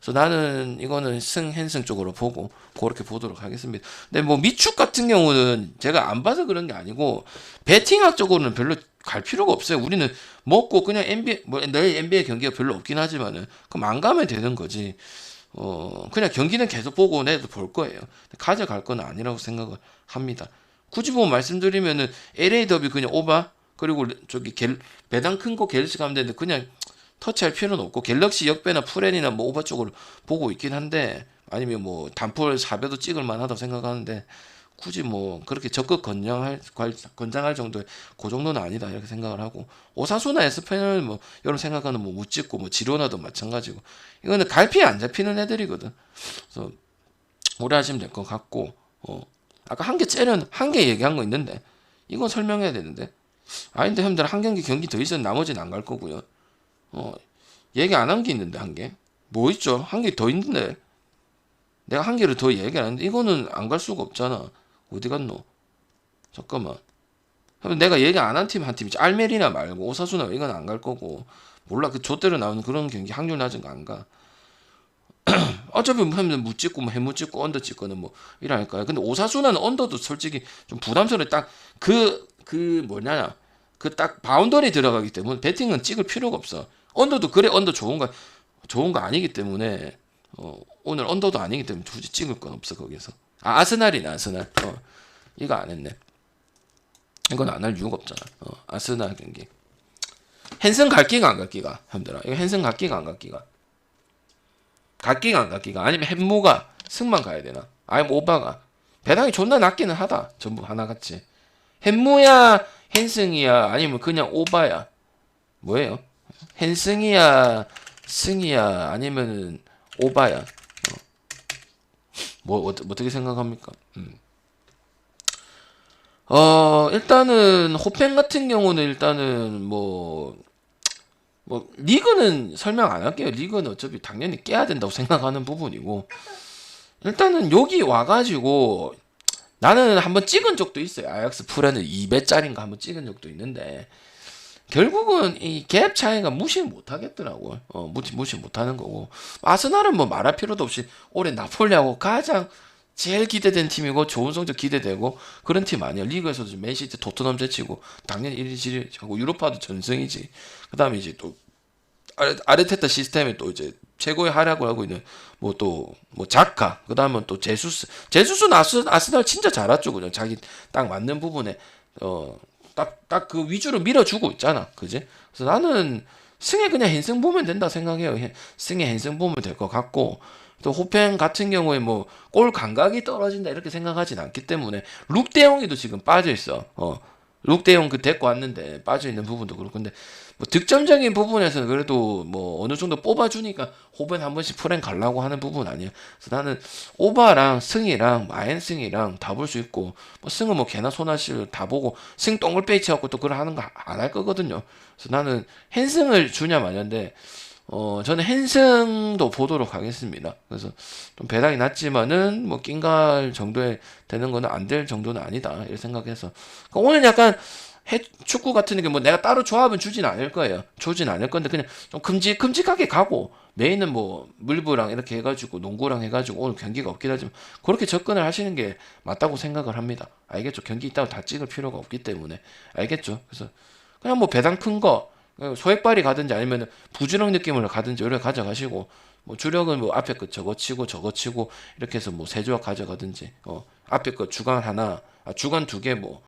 그래서 나는 이거는 헨승 쪽으로 보고 그렇게 보도록 하겠습니다. 근데 뭐 미축 같은 경우는 제가 안 봐서 그런 게 아니고 베팅학적으로는 별로 갈 필요가 없어요. 우리는 먹고 그냥 NBA 뭐 내일 NBA 경기가 별로 없긴 하지만은 그럼 안 가면 되는 거지. 그냥 경기는 계속 보고 내도 볼 거예요. 가져갈 건 아니라고 생각을 합니다. 굳이 뭐 말씀드리면은 LA 더비 그냥 오바 그리고 저기 배당 큰 거 갤럭시 가면 되는데 그냥 터치할 필요는 없고 갤럭시 역배나 풀엔이나 뭐 오바 쪽으로 보고 있긴 한데 아니면 뭐 단폴 4배도 찍을 만하다고 생각하는데 굳이 뭐 그렇게 적극 권장할 정도의 그 정도는 아니다 이렇게 생각을 하고 오사수나 에스페널 뭐 여러분 생각하는 뭐 묻찍고 뭐 지로나도 마찬가지고 이거는 갈피에 안 잡히는 애들이거든. 그래서 오래 하시면 될 것 같고 아까 한 개 얘기한 거 있는데 이건 설명해야 되는데 아닌데 형들 한 경기 더 있으면 나머지는 안 갈 거고요. 얘기 안 한 게 있는데 한 개. 뭐 있죠? 한 개 더 있는데. 내가 한 개를 더 얘기 안 했는데 이거는 안 갈 수가 없잖아. 어디 갔노? 잠깐만. 내가 얘기 안 한 팀 한 팀이지. 알메리나 말고 오사수나 이건 안 갈 거고. 몰라 그 좆대로 나오는 그런 경기 확률 낮은 거 안 가. 어차피 뭐 찍고 뭐 해무 찍고 언더 찍고는 뭐 이러니까요. 근데 오사수나는 언더도 솔직히 좀 부담스러워. 딱 뭐냐 그 딱 바운더리 들어가기 때문에 배팅은 찍을 필요가 없어. 언더도 그래 언더 좋은 거 아니기 때문에 오늘 언더도 아니기 때문에 굳이 찍을 건 없어 거기서. 아스날이네 아스날. 이거 안 했네. 이건 안 할 이유가 없잖아. 아스날 경기. 헨슨 갈기가 안 갈기가 형들아. 이거 헨슨 갈기가 안 갈기가. 갈기가 안 갈기가 아니면 햄모가 승만 가야 되나? 아니면 오바가 배당이 존나 낮기는 하다. 전부 하나같이. 햄모야 헨승이야 아니면 그냥 오바야. 뭐예요? 헨승이야 승이야 아니면은 오바야. 뭐 어떻게 생각합니까? 일단은 호펜 같은 경우는 일단은 뭐 리그는 설명 안 할게요. 리그는 어차피 당연히 깨야 된다고 생각하는 부분이고 일단은 여기 와가지고 나는 한번 찍은 적도 있어요. 아약스 프레는 2배짜리인가 한번 찍은 적도 있는데 결국은 이 갭 차이가 무시 못 하겠더라고요. 무시 못 하는 거고. 아스날은 뭐 말할 필요도 없이 올해 나폴리하고 가장 제일 기대된 팀이고 좋은 성적 기대되고 그런 팀 아니야. 리그에서도 맨시티 토트넘 제치고 당연히 1위 지리하고 유로파도 전승이지. 그다음에 이제 또 아르테타 시스템에 또 이제 최고의 활약을 하고 있는 뭐 또 뭐 자카 그다음은 또 제수스는 아스날 진짜 잘했죠. 그냥 자기 딱 맞는 부분에 딱 그 위주로 밀어주고 있잖아. 그지? 그래서 나는 승에 그냥 헨승 보면 된다 생각해요. 승에 헨승 보면 될 것 같고 또 호펜 같은 경우에 뭐 골 감각이 떨어진다 이렇게 생각하진 않기 때문에 룩 대용이도 지금 빠져 있어. 룩대용 그 데리고 왔는데 빠져있는 부분도 그렇고 근데 뭐 득점적인 부분에서는 그래도 뭐 어느 정도 뽑아주니까 호벤 한 번씩 프랭 가려고 하는 부분 아니에요. 그래서 나는 오바랑 승이랑 마앤승이랑 다 볼 수 있고 뭐 승은 뭐 개나 소나실 다 보고 승 똥을 빼치갖고 또 그걸 하는 거 안 할 거거든요. 그래서 나는 헨승을 주냐 마냐인데 저는 헨승도 보도록 하겠습니다. 그래서 좀 배당이 낮지만은 뭐 낑갈 정도에 되는 거는 안 될 정도는 아니다. 이렇게 생각해서. 그러니까 오늘 약간 축구 같은 게 뭐 내가 따로 조합은 주진 않을 거예요. 주진 않을 건데 그냥 좀 큼직하게 가고 메인은 뭐 물부랑 이렇게 해가지고 농구랑 해가지고 오늘 경기가 없긴 하지만 그렇게 접근을 하시는 게 맞다고 생각을 합니다. 알겠죠? 경기 있다고 다 찍을 필요가 없기 때문에 알겠죠? 그래서 그냥 뭐 배당 큰 거 소액발이 가든지 아니면 부주력 느낌으로 가든지 이렇게 가져가시고 뭐 주력은 뭐 앞에 거 저거 치고 이렇게 해서 뭐 세 조각 가져가든지 앞에 거 주간 하나 주간 두 개 뭐